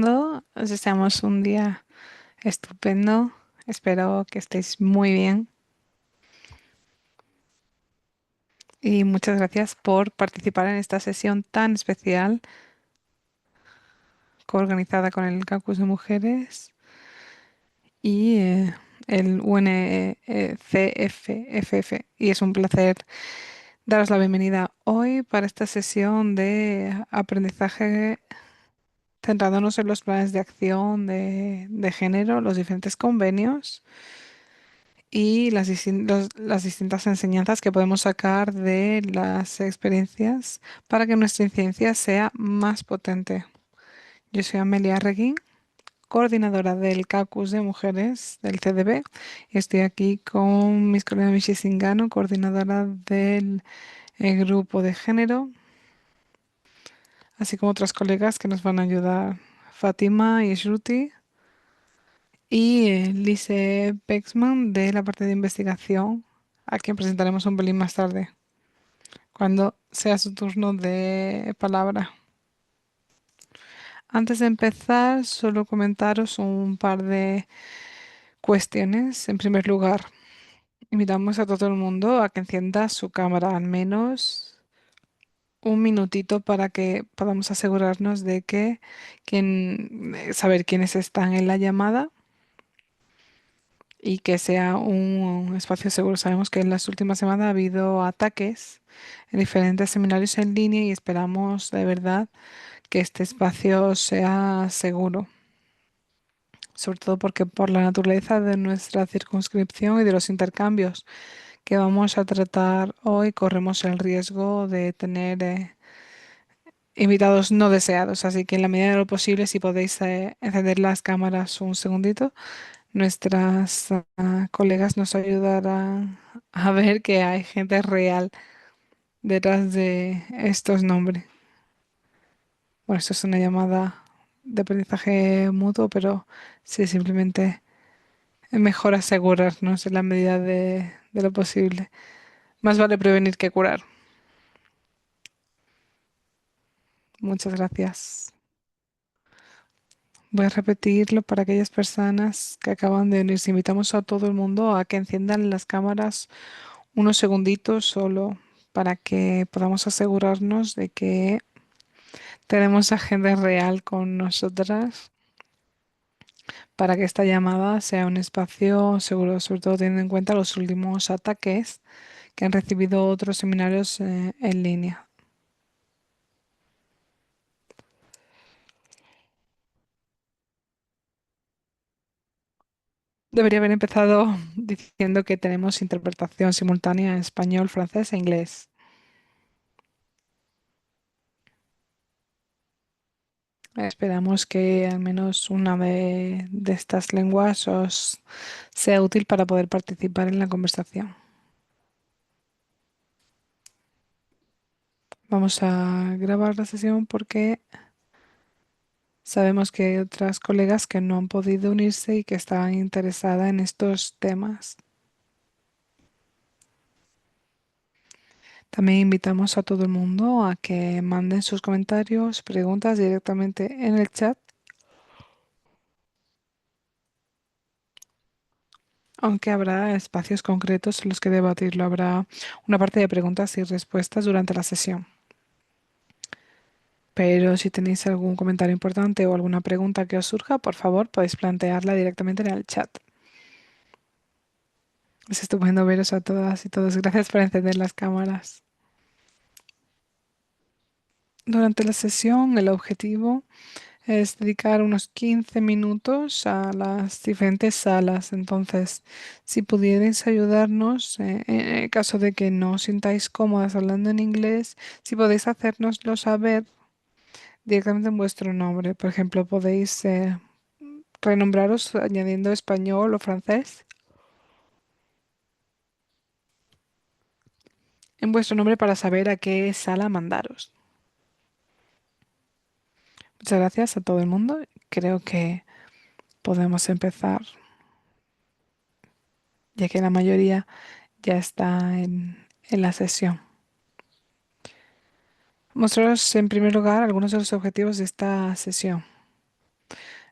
Os deseamos un día estupendo. Espero que estéis muy bien y muchas gracias por participar en esta sesión tan especial coorganizada con el Campus de Mujeres y el UNCFFF. Y es un placer daros la bienvenida hoy para esta sesión de aprendizaje centrándonos en los planes de acción de género, los diferentes convenios y las distintas enseñanzas que podemos sacar de las experiencias para que nuestra incidencia sea más potente. Yo soy Amelia Reguín, coordinadora del Caucus de Mujeres del CDB, y estoy aquí con mis colegas Michi Singano, coordinadora del grupo de género, así como otras colegas que nos van a ayudar, Fátima y Shruti, y Lise Pexman de la parte de investigación, a quien presentaremos un pelín más tarde, cuando sea su turno de palabra. Antes de empezar, solo comentaros un par de cuestiones. En primer lugar, invitamos a todo el mundo a que encienda su cámara al menos un minutito para que podamos asegurarnos de que saber quiénes están en la llamada y que sea un espacio seguro. Sabemos que en las últimas semanas ha habido ataques en diferentes seminarios en línea y esperamos de verdad que este espacio sea seguro, sobre todo porque por la naturaleza de nuestra circunscripción y de los intercambios que vamos a tratar hoy, corremos el riesgo de tener invitados no deseados. Así que en la medida de lo posible, si podéis encender las cámaras un segundito, nuestras colegas nos ayudarán a ver que hay gente real detrás de estos nombres. Bueno, esto es una llamada de aprendizaje mutuo, pero sí, simplemente es mejor asegurarnos en la medida de lo posible. Más vale prevenir que curar. Muchas gracias. Voy a repetirlo para aquellas personas que acaban de unirse. Invitamos a todo el mundo a que enciendan las cámaras unos segunditos solo para que podamos asegurarnos de que tenemos a gente real con nosotras para que esta llamada sea un espacio seguro, sobre todo teniendo en cuenta los últimos ataques que han recibido otros seminarios en línea. Debería haber empezado diciendo que tenemos interpretación simultánea en español, francés e inglés. Esperamos que al menos una de estas lenguas os sea útil para poder participar en la conversación. Vamos a grabar la sesión porque sabemos que hay otras colegas que no han podido unirse y que estaban interesadas en estos temas. También invitamos a todo el mundo a que manden sus comentarios, preguntas directamente en el chat, aunque habrá espacios concretos en los que debatirlo. Habrá una parte de preguntas y respuestas durante la sesión. Pero si tenéis algún comentario importante o alguna pregunta que os surja, por favor, podéis plantearla directamente en el chat. Es estupendo veros a todas y todos. Gracias por encender las cámaras. Durante la sesión, el objetivo es dedicar unos 15 minutos a las diferentes salas. Entonces, si pudierais ayudarnos, en el caso de que no os sintáis cómodas hablando en inglés, si podéis hacérnoslo saber directamente en vuestro nombre. Por ejemplo, podéis renombraros añadiendo español o francés en vuestro nombre para saber a qué sala mandaros. Muchas gracias a todo el mundo. Creo que podemos empezar, ya que la mayoría ya está en la sesión. Mostraros en primer lugar algunos de los objetivos de esta sesión.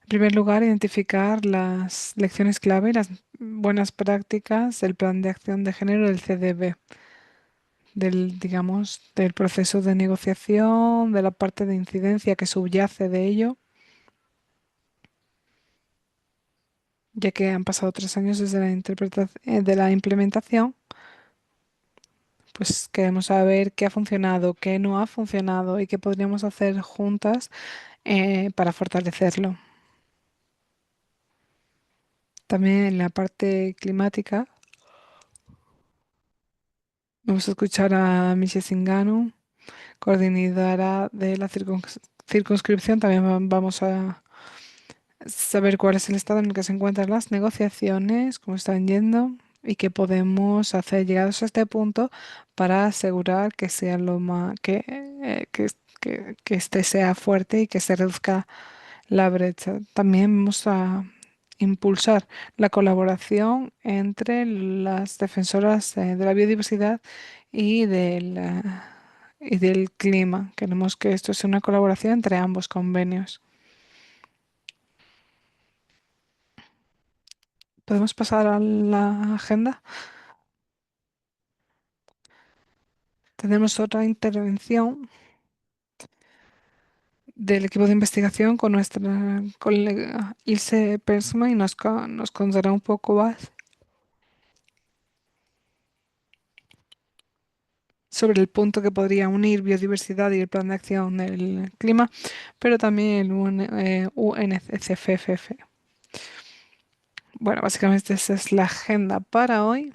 En primer lugar, identificar las lecciones clave y las buenas prácticas del plan de acción de género del CDB, digamos, del proceso de negociación, de la parte de incidencia que subyace de ello, ya que han pasado 3 años desde de la implementación, pues queremos saber qué ha funcionado, qué no ha funcionado y qué podríamos hacer juntas para fortalecerlo. También en la parte climática, vamos a escuchar a Miche Singano, coordinadora de la circunscripción. También vamos a saber cuál es el estado en el que se encuentran las negociaciones, cómo están yendo y qué podemos hacer llegados a este punto para asegurar que sea lo más que este sea fuerte y que se reduzca la brecha. También vamos a impulsar la colaboración entre las defensoras de la biodiversidad y y del clima. Queremos que esto sea una colaboración entre ambos convenios. ¿Podemos pasar a la agenda? Tenemos otra intervención del equipo de investigación con nuestra colega Ilse Persma y nos contará un poco más sobre el punto que podría unir biodiversidad y el plan de acción del clima, pero también el UNCFF. Bueno, básicamente esa es la agenda para hoy.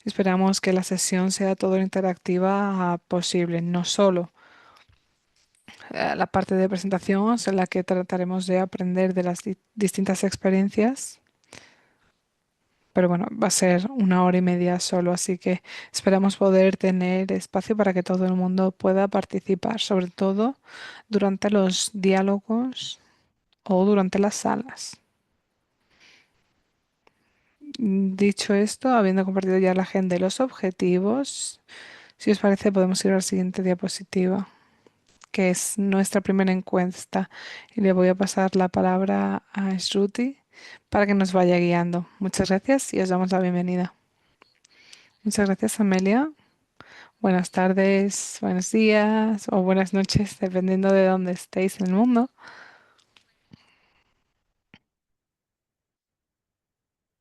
Esperamos que la sesión sea todo lo interactiva posible, no solo la parte de presentación en la que trataremos de aprender de las distintas experiencias, pero bueno, va a ser 1 hora y media solo, así que esperamos poder tener espacio para que todo el mundo pueda participar, sobre todo durante los diálogos o durante las salas. Dicho esto, habiendo compartido ya la agenda y los objetivos, si os parece, podemos ir a la siguiente diapositiva, que es nuestra primera encuesta. Y le voy a pasar la palabra a Shruti para que nos vaya guiando. Muchas gracias y os damos la bienvenida. Muchas gracias, Amelia. Buenas tardes, buenos días o buenas noches, dependiendo de dónde estéis en el mundo.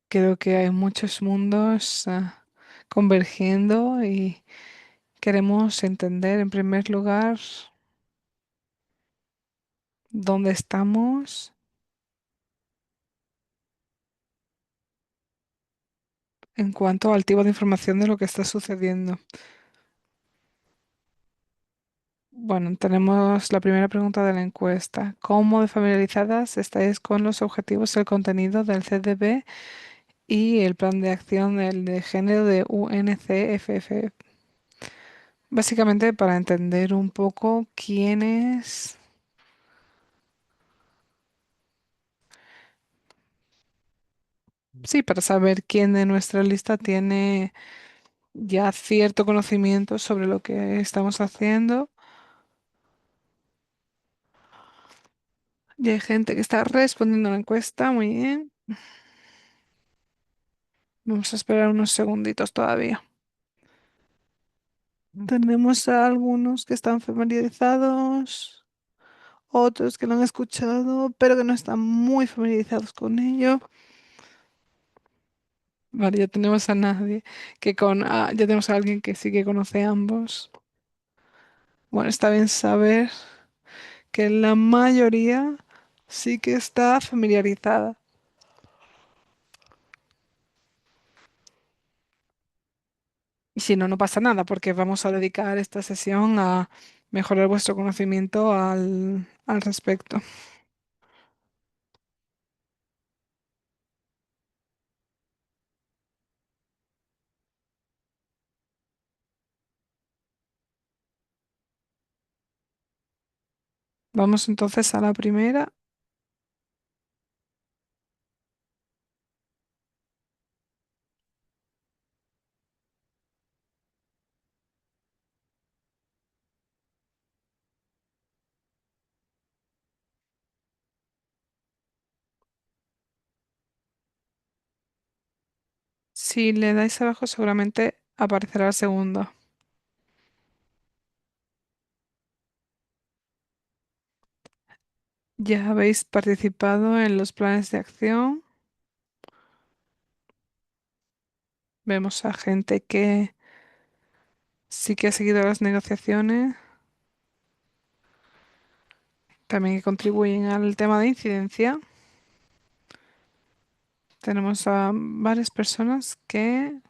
Creo que hay muchos mundos convergiendo y queremos entender en primer lugar dónde estamos en cuanto al tipo de información de lo que está sucediendo. Bueno, tenemos la primera pregunta de la encuesta. ¿Cómo de familiarizadas estáis con los objetivos y el contenido del CDB y el plan de acción del de género de UNCFF? Básicamente para entender un poco sí, para saber quién de nuestra lista tiene ya cierto conocimiento sobre lo que estamos haciendo. Y hay gente que está respondiendo a la encuesta, muy bien. Vamos a esperar unos segunditos todavía. Tenemos a algunos que están familiarizados, otros que lo han escuchado, pero que no están muy familiarizados con ello. Vale, ya tenemos a nadie ya tenemos a alguien que sí que conoce a ambos. Bueno, está bien saber que la mayoría sí que está familiarizada. Y si no, no pasa nada, porque vamos a dedicar esta sesión a mejorar vuestro conocimiento al respecto. Vamos entonces a la primera. Si le dais abajo, seguramente aparecerá el segundo. Ya habéis participado en los planes de acción. Vemos a gente que sí que ha seguido las negociaciones, también que contribuyen al tema de incidencia. Tenemos a varias personas que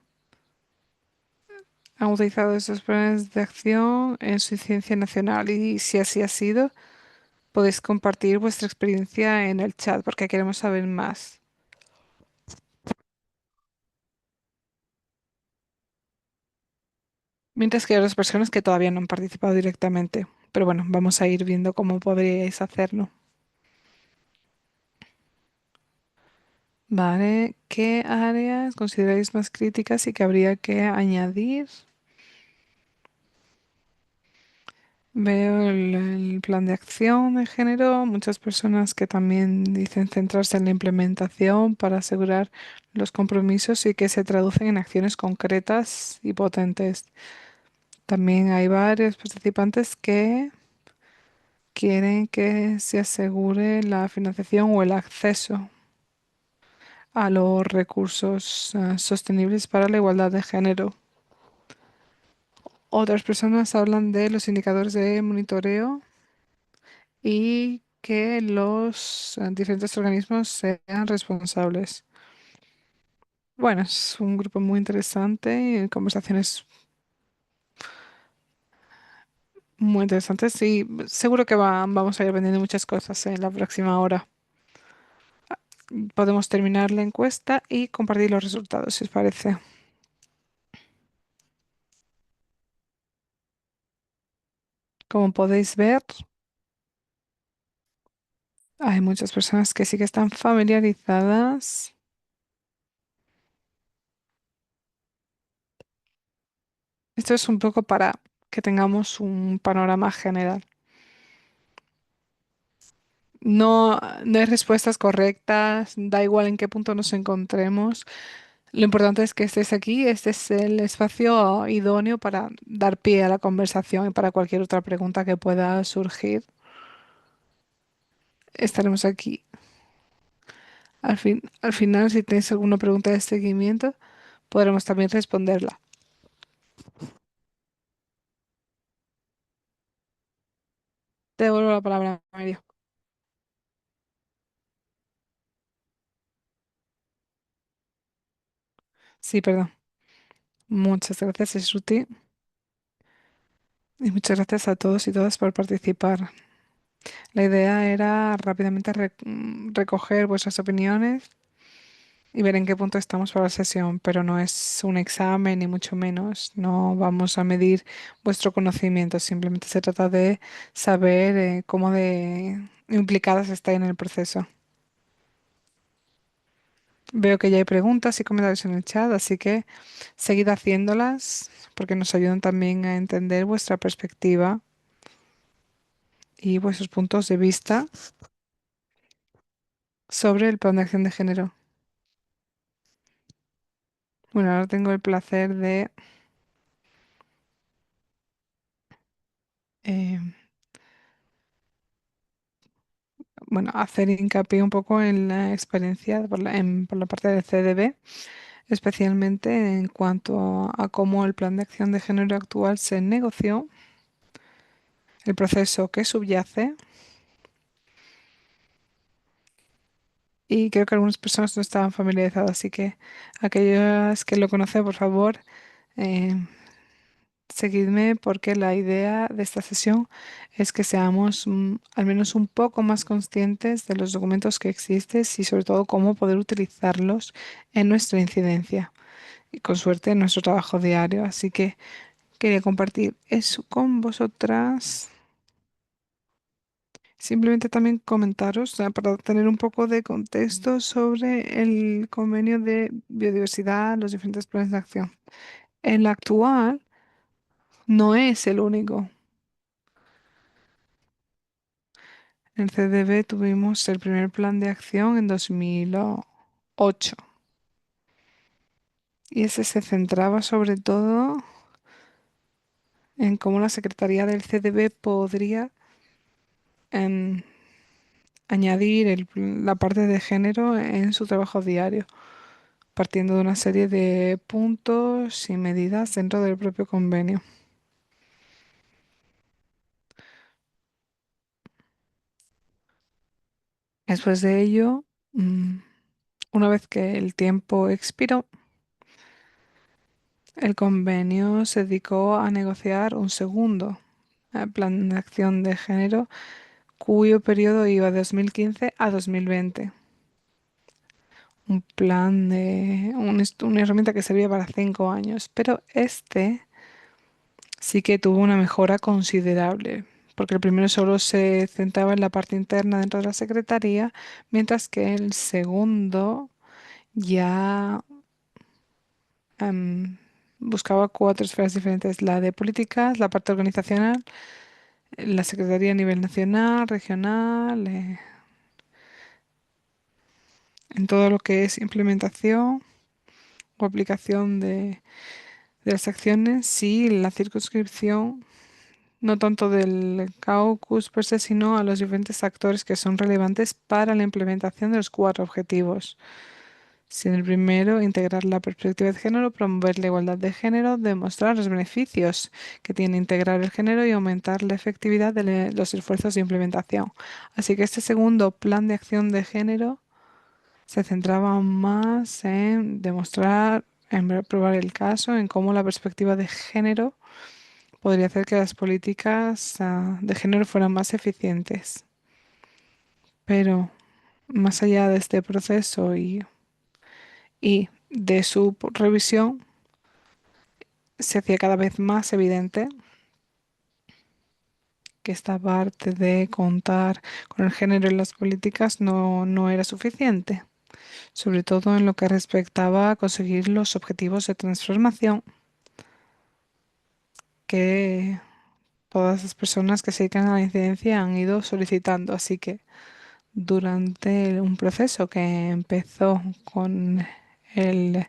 han utilizado esos planes de acción en su incidencia nacional y si así ha sido, podéis compartir vuestra experiencia en el chat porque queremos saber más. Mientras que hay otras personas que todavía no han participado directamente. Pero bueno, vamos a ir viendo cómo podríais hacerlo. Vale, ¿qué áreas consideráis más críticas y que habría que añadir? Veo el plan de acción de género, muchas personas que también dicen centrarse en la implementación para asegurar los compromisos y que se traducen en acciones concretas y potentes. También hay varios participantes que quieren que se asegure la financiación o el acceso a los recursos sostenibles para la igualdad de género. Otras personas hablan de los indicadores de monitoreo y que los diferentes organismos sean responsables. Bueno, es un grupo muy interesante y conversaciones muy interesantes y seguro que vamos a ir aprendiendo muchas cosas en la próxima hora. Podemos terminar la encuesta y compartir los resultados, si os parece. Como podéis ver, hay muchas personas que sí que están familiarizadas. Esto es un poco para que tengamos un panorama general. No, no hay respuestas correctas, da igual en qué punto nos encontremos. Lo importante es que estés aquí, este es el espacio idóneo para dar pie a la conversación y para cualquier otra pregunta que pueda surgir. Estaremos aquí. Al final, si tenéis alguna pregunta de seguimiento, podremos también responderla. Te devuelvo la palabra, Mario. Sí, perdón. Muchas gracias, Isruti, y muchas gracias a todos y todas por participar. La idea era rápidamente recoger vuestras opiniones y ver en qué punto estamos para la sesión, pero no es un examen ni mucho menos. No vamos a medir vuestro conocimiento, simplemente se trata de saber cómo de implicadas estáis en el proceso. Veo que ya hay preguntas y comentarios en el chat, así que seguid haciéndolas porque nos ayudan también a entender vuestra perspectiva y vuestros puntos de vista sobre el plan de acción de género. Bueno, ahora tengo el placer de eh, bueno, hacer hincapié un poco en la experiencia por la parte del CDB, especialmente en cuanto a cómo el plan de acción de género actual se negoció, el proceso que subyace, y creo que algunas personas no estaban familiarizadas, así que aquellas que lo conocen, por favor, eh, seguidme porque la idea de esta sesión es que seamos al menos un poco más conscientes de los documentos que existen y sobre todo cómo poder utilizarlos en nuestra incidencia y con suerte en nuestro trabajo diario. Así que quería compartir eso con vosotras. Simplemente también comentaros, para tener un poco de contexto sobre el convenio de biodiversidad, los diferentes planes de acción. El actual no es el único. En CDB tuvimos el primer plan de acción en 2008 y ese se centraba sobre todo en cómo la Secretaría del CDB podría em, añadir la parte de género en su trabajo diario, partiendo de una serie de puntos y medidas dentro del propio convenio. Después de ello, mm, una vez que el tiempo expiró, el convenio se dedicó a negociar un segundo plan de acción de género cuyo periodo iba de 2015 a 2020. Un plan una herramienta que servía para 5 años, pero este sí que tuvo una mejora considerable, porque el primero solo se centraba en la parte interna dentro de la Secretaría, mientras que el segundo ya em, buscaba cuatro esferas diferentes, la de políticas, la parte organizacional, la Secretaría a nivel nacional, regional, en todo lo que es implementación o aplicación de las acciones, sí, la circunscripción no tanto del caucus per se, sino a los diferentes actores que son relevantes para la implementación de los cuatro objetivos. Si en el primero, integrar la perspectiva de género, promover la igualdad de género, demostrar los beneficios que tiene integrar el género y aumentar la efectividad de los esfuerzos de implementación. Así que este segundo plan de acción de género se centraba más en demostrar, en probar el caso, en cómo la perspectiva de género podría hacer que las políticas de género fueran más eficientes. Pero más allá de este proceso y de su revisión, se hacía cada vez más evidente que esta parte de contar con el género en las políticas no era suficiente, sobre todo en lo que respectaba a conseguir los objetivos de transformación que todas las personas que se dedican a la incidencia han ido solicitando. Así que durante un proceso que empezó con el,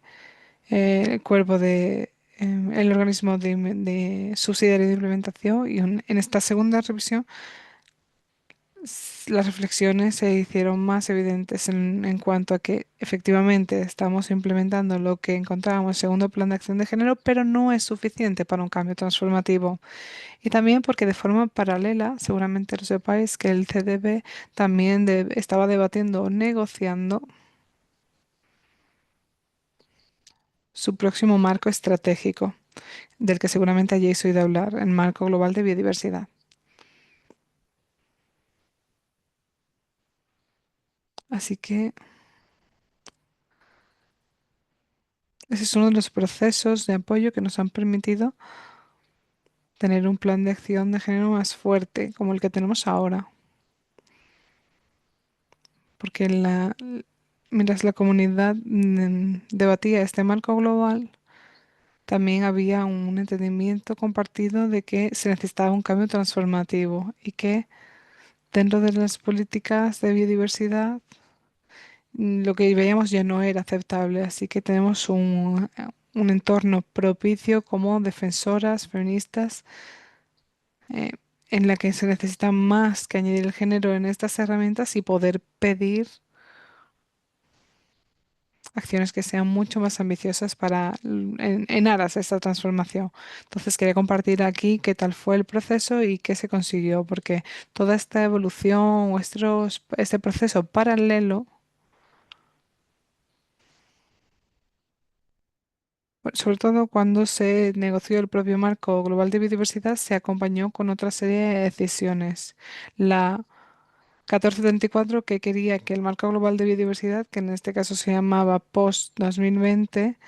el cuerpo el organismo de subsidiario de implementación y en esta segunda revisión las reflexiones se hicieron más evidentes en cuanto a que efectivamente estamos implementando lo que encontrábamos en el segundo plan de acción de género, pero no es suficiente para un cambio transformativo. Y también porque de forma paralela, seguramente lo sepáis, que el CDB también estaba debatiendo o negociando su próximo marco estratégico, del que seguramente hayáis oído hablar, el marco global de biodiversidad. Así que ese es uno de los procesos de apoyo que nos han permitido tener un plan de acción de género más fuerte, como el que tenemos ahora. Porque mientras la comunidad debatía este marco global, también había un entendimiento compartido de que se necesitaba un cambio transformativo y que dentro de las políticas de biodiversidad lo que veíamos ya no era aceptable. Así que tenemos un entorno propicio como defensoras, feministas, eh, en la que se necesita más que añadir el género en estas herramientas y poder pedir acciones que sean mucho más ambiciosas en aras a esta transformación. Entonces quería compartir aquí qué tal fue el proceso y qué se consiguió, porque toda esta evolución o este proceso paralelo, sobre todo cuando se negoció el propio marco global de biodiversidad, se acompañó con otra serie de decisiones. La 1434, que quería que el marco global de biodiversidad, que en este caso se llamaba Post 2020,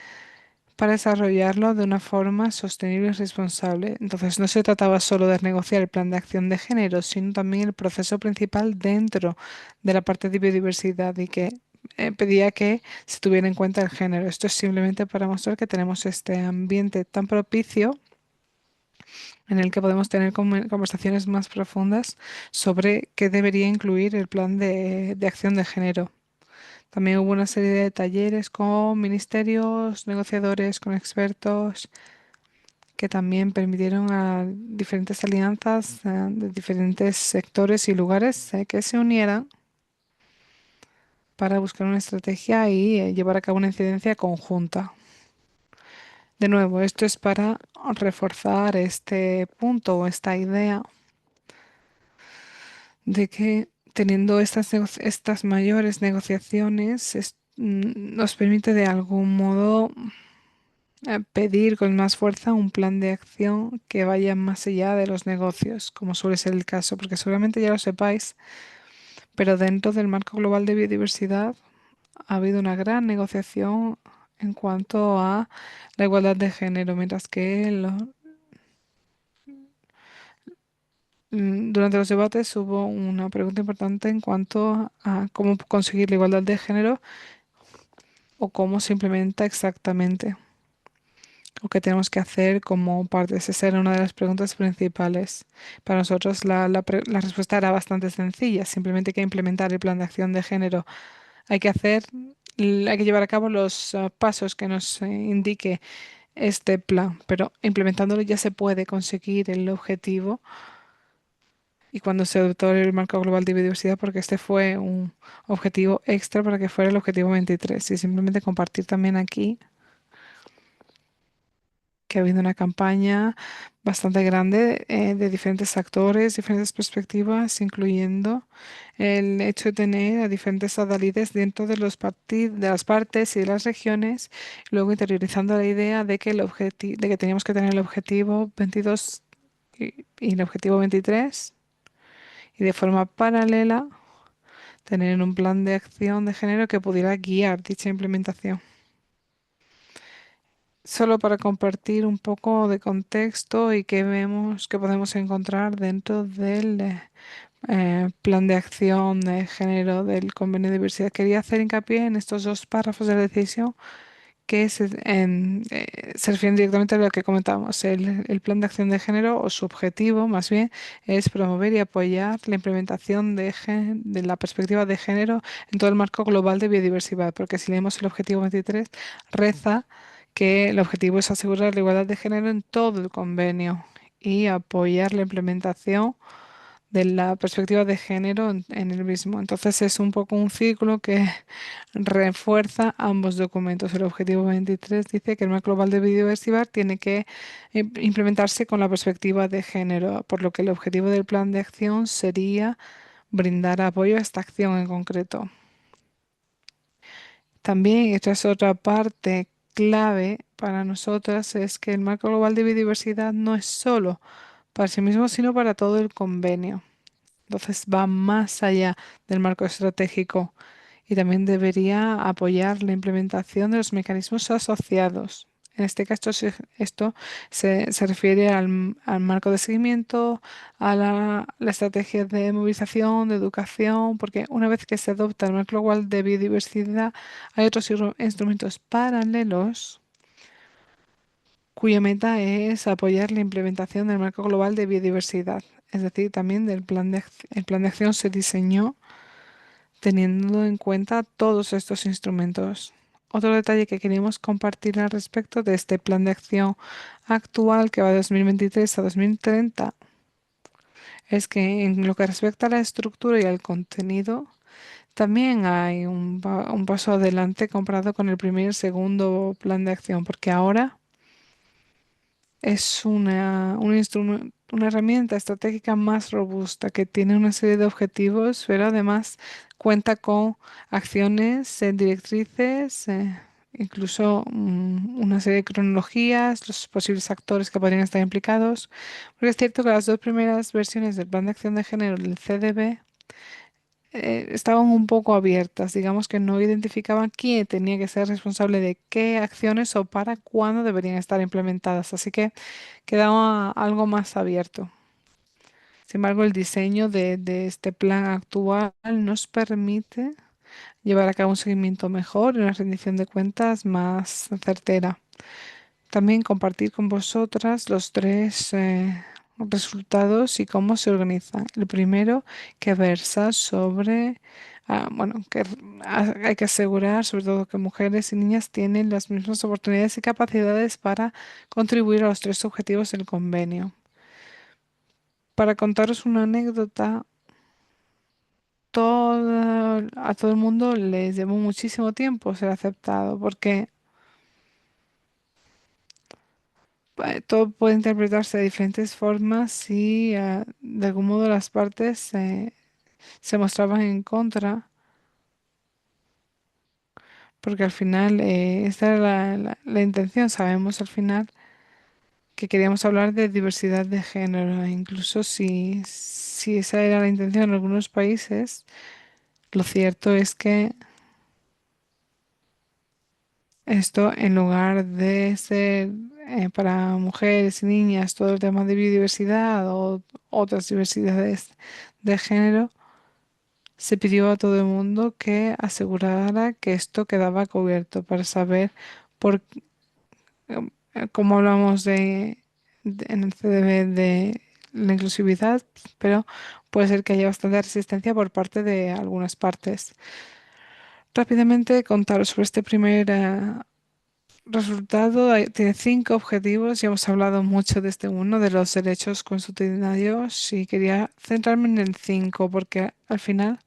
para desarrollarlo de una forma sostenible y responsable. Entonces, no se trataba solo de negociar el plan de acción de género, sino también el proceso principal dentro de la parte de biodiversidad y que pedía que se tuviera en cuenta el género. Esto es simplemente para mostrar que tenemos este ambiente tan propicio en el que podemos tener conversaciones más profundas sobre qué debería incluir el plan de acción de género. También hubo una serie de talleres con ministerios, negociadores, con expertos, que también permitieron a diferentes alianzas de diferentes sectores y lugares que se unieran para buscar una estrategia y llevar a cabo una incidencia conjunta. De nuevo, esto es para reforzar este punto o esta idea de que teniendo estas mayores negociaciones nos permite de algún modo pedir con más fuerza un plan de acción que vaya más allá de los negocios, como suele ser el caso, porque seguramente ya lo sepáis, pero dentro del marco global de biodiversidad ha habido una gran negociación en cuanto a la igualdad de género, mientras que durante los debates hubo una pregunta importante en cuanto a cómo conseguir la igualdad de género o cómo se implementa exactamente o qué tenemos que hacer como parte. Esa era una de las preguntas principales. Para nosotros la respuesta era bastante sencilla, simplemente hay que implementar el plan de acción de género. Hay que hacer, hay que llevar a cabo los pasos que nos indique este plan, pero implementándolo ya se puede conseguir el objetivo. Y cuando se adoptó el marco global de biodiversidad, porque este fue un objetivo extra para que fuera el objetivo 23. Y simplemente compartir también aquí que ha habido una campaña bastante grande de diferentes actores, diferentes perspectivas, incluyendo el hecho de tener a diferentes adalides dentro de de las partes y de las regiones, luego interiorizando la idea de que de que teníamos que tener el objetivo 22 y el objetivo 23 y de forma paralela tener un plan de acción de género que pudiera guiar dicha implementación. Solo para compartir un poco de contexto y qué vemos, qué podemos encontrar dentro del plan de acción de género del Convenio de Diversidad. Quería hacer hincapié en estos dos párrafos de la decisión que se refieren directamente a lo que comentábamos. El plan de acción de género, o su objetivo más bien, es promover y apoyar la implementación de la perspectiva de género en todo el marco global de biodiversidad, porque si leemos el objetivo 23, reza que el objetivo es asegurar la igualdad de género en todo el convenio y apoyar la implementación de la perspectiva de género en el mismo. Entonces es un poco un círculo que refuerza ambos documentos. El objetivo 23 dice que el marco global de biodiversidad tiene que implementarse con la perspectiva de género, por lo que el objetivo del plan de acción sería brindar apoyo a esta acción en concreto. También, esta es otra parte clave para nosotras, es que el marco global de biodiversidad no es solo para sí mismo, sino para todo el convenio. Entonces va más allá del marco estratégico y también debería apoyar la implementación de los mecanismos asociados. En este caso, esto se refiere al marco de seguimiento, a la estrategia de movilización, de educación, porque una vez que se adopta el marco global de biodiversidad, hay otros instrumentos paralelos cuya meta es apoyar la implementación del marco global de biodiversidad. Es decir, también el plan de acción se diseñó teniendo en cuenta todos estos instrumentos. Otro detalle que queríamos compartir al respecto de este plan de acción actual que va de 2023 a 2030 es que en lo que respecta a la estructura y al contenido, también hay un paso adelante comparado con el primer y el segundo plan de acción, porque ahora es una herramienta estratégica más robusta que tiene una serie de objetivos, pero además cuenta con acciones, directrices, incluso una serie de cronologías, los posibles actores que podrían estar implicados. Porque es cierto que las dos primeras versiones del Plan de Acción de Género, del CDB, estaban un poco abiertas, digamos que no identificaban quién tenía que ser responsable de qué acciones o para cuándo deberían estar implementadas, así que quedaba algo más abierto. Sin embargo, el diseño de este plan actual nos permite llevar a cabo un seguimiento mejor y una rendición de cuentas más certera. También compartir con vosotras los tres resultados y cómo se organiza. El primero que versa sobre, bueno, que hay que asegurar sobre todo que mujeres y niñas tienen las mismas oportunidades y capacidades para contribuir a los tres objetivos del convenio. Para contaros una anécdota, a todo el mundo les llevó muchísimo tiempo ser aceptado porque todo puede interpretarse de diferentes formas y de algún modo las partes se mostraban en contra, porque al final esta era la intención. Sabemos al final que queríamos hablar de diversidad de género, e incluso si esa era la intención en algunos países, lo cierto es que esto, en lugar de ser para mujeres y niñas todo el tema de biodiversidad o otras diversidades de género, se pidió a todo el mundo que asegurara que esto quedaba cubierto para saber por cómo hablamos en el CDB de la inclusividad, pero puede ser que haya bastante resistencia por parte de algunas partes. Rápidamente contaros sobre este primer resultado. Tiene cinco objetivos y hemos hablado mucho de este uno, de los derechos constitucionarios, y quería centrarme en el cinco porque al final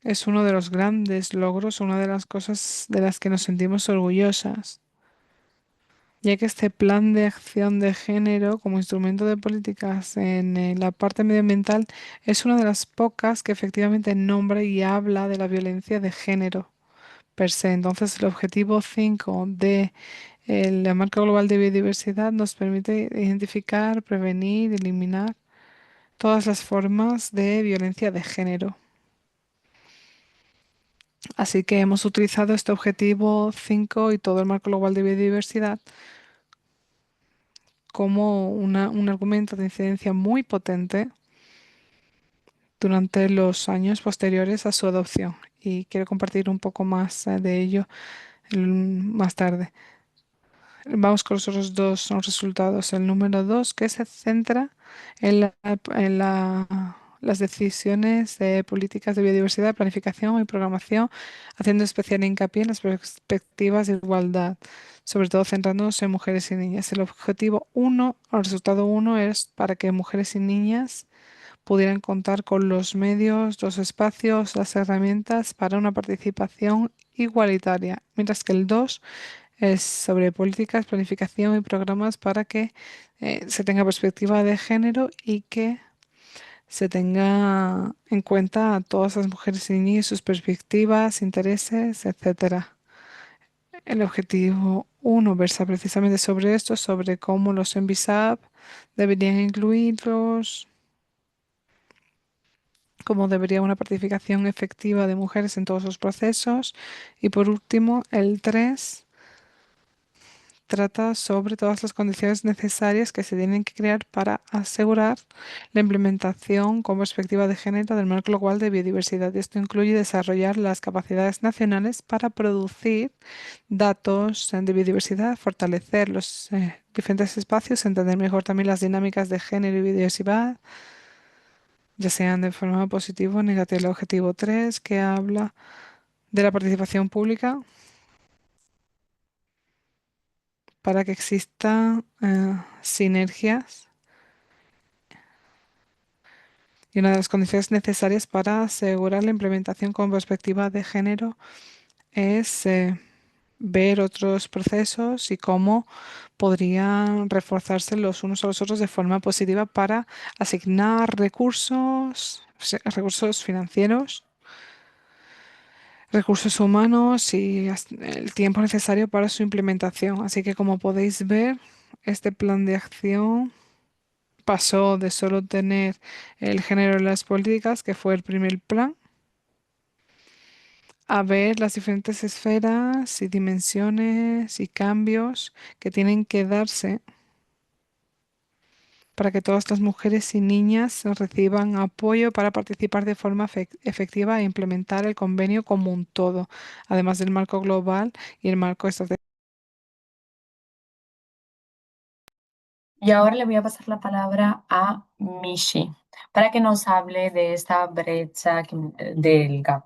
es uno de los grandes logros, una de las cosas de las que nos sentimos orgullosas, ya que este plan de acción de género como instrumento de políticas en la parte medioambiental es una de las pocas que efectivamente nombra y habla de la violencia de género per se. Entonces, el objetivo 5 de la Marca Global de Biodiversidad nos permite identificar, prevenir, eliminar todas las formas de violencia de género. Así que hemos utilizado este objetivo 5 y todo el marco global de biodiversidad como un argumento de incidencia muy potente durante los años posteriores a su adopción. Y quiero compartir un poco más de ello más tarde. Vamos con los otros dos resultados. El número dos, que se centra en las decisiones de políticas de biodiversidad, planificación y programación, haciendo especial hincapié en las perspectivas de igualdad, sobre todo centrándonos en mujeres y niñas. El objetivo uno, o el resultado uno, es para que mujeres y niñas pudieran contar con los medios, los espacios, las herramientas para una participación igualitaria, mientras que el 2 es sobre políticas, planificación y programas para que se tenga perspectiva de género y que se tenga en cuenta a todas las mujeres y niñas, sus perspectivas, intereses, etcétera. El objetivo uno versa precisamente sobre esto, sobre cómo los ENVISAP deberían incluirlos, cómo debería una participación efectiva de mujeres en todos los procesos. Y por último, el 3 trata sobre todas las condiciones necesarias que se tienen que crear para asegurar la implementación con perspectiva de género del marco global de biodiversidad. Y esto incluye desarrollar las capacidades nacionales para producir datos de biodiversidad, fortalecer los diferentes espacios, entender mejor también las dinámicas de género y biodiversidad, ya sean de forma positiva o negativa. El objetivo 3 que habla de la participación pública para que existan sinergias. Y una de las condiciones necesarias para asegurar la implementación con perspectiva de género es ver otros procesos y cómo podrían reforzarse los unos a los otros de forma positiva para asignar recursos, recursos financieros, recursos humanos y el tiempo necesario para su implementación. Así que como podéis ver, este plan de acción pasó de solo tener el género en las políticas, que fue el primer plan, a ver las diferentes esferas y dimensiones y cambios que tienen que darse para que todas las mujeres y niñas reciban apoyo para participar de forma efectiva e implementar el convenio como un todo, además del marco global y el marco estratégico. Y ahora le voy a pasar la palabra a Mishi para que nos hable de esta brecha del gap.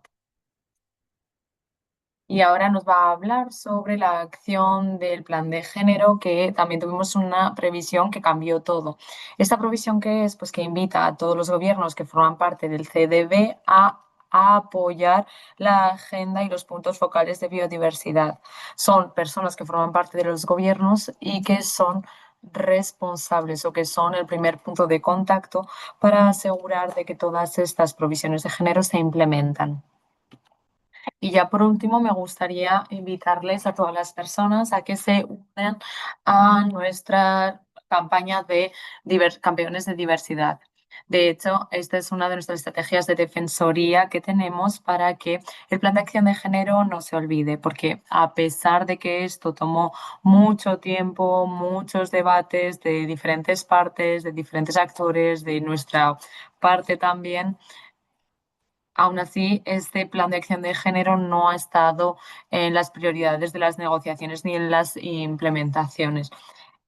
Y ahora nos va a hablar sobre la acción del plan de género, que también tuvimos una previsión que cambió todo. Esta previsión que es, pues que invita a todos los gobiernos que forman parte del CDB a apoyar la agenda y los puntos focales de biodiversidad. Son personas que forman parte de los gobiernos y que son responsables o que son el primer punto de contacto para asegurar de que todas estas provisiones de género se implementan. Y ya por último, me gustaría invitarles a todas las personas a que se unan a nuestra campaña de campeones de diversidad. De hecho, esta es una de nuestras estrategias de defensoría que tenemos para que el plan de acción de género no se olvide, porque a pesar de que esto tomó mucho tiempo, muchos debates de diferentes partes, de diferentes actores, de nuestra parte también, aún así, este plan de acción de género no ha estado en las prioridades de las negociaciones ni en las implementaciones.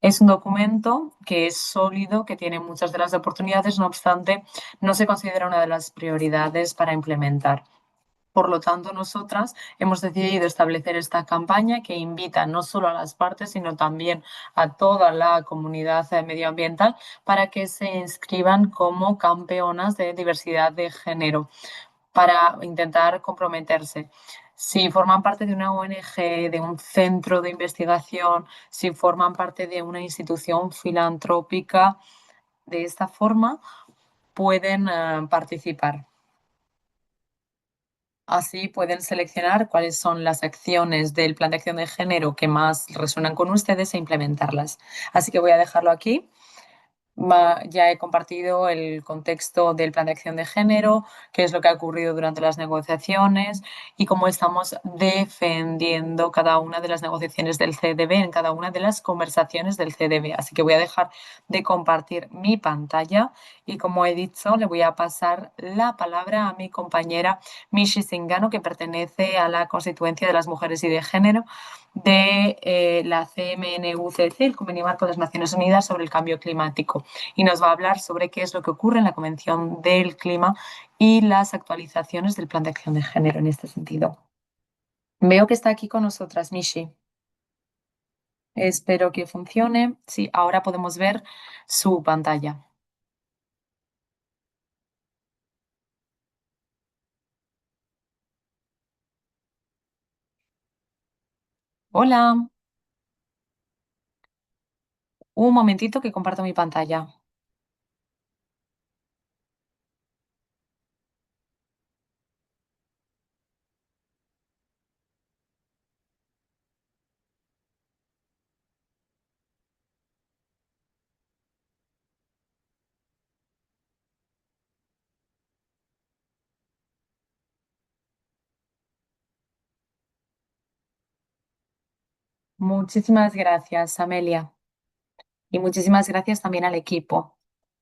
Es un documento que es sólido, que tiene muchas de las oportunidades, no obstante, no se considera una de las prioridades para implementar. Por lo tanto, nosotras hemos decidido establecer esta campaña que invita no solo a las partes, sino también a toda la comunidad medioambiental para que se inscriban como campeonas de diversidad de género para intentar comprometerse. Si forman parte de una ONG, de un centro de investigación, si forman parte de una institución filantrópica, de esta forma pueden participar. Así pueden seleccionar cuáles son las acciones del plan de acción de género que más resuenan con ustedes e implementarlas. Así que voy a dejarlo aquí. Ya he compartido el contexto del plan de acción de género, qué es lo que ha ocurrido durante las negociaciones y cómo estamos defendiendo cada una de las negociaciones del CDB en cada una de las conversaciones del CDB. Así que voy a dejar de compartir mi pantalla y, como he dicho, le voy a pasar la palabra a mi compañera Mishi Singano, que pertenece a la Constituencia de las Mujeres y de Género de la CMNUCC, el Convenio Marco de las Naciones Unidas sobre el Cambio Climático, y nos va a hablar sobre qué es lo que ocurre en la Convención del Clima y las actualizaciones del Plan de Acción de Género en este sentido. Veo que está aquí con nosotras, Mishi. Espero que funcione. Sí, ahora podemos ver su pantalla. Hola, un momentito que comparto mi pantalla. Muchísimas gracias, Amelia. Y muchísimas gracias también al equipo.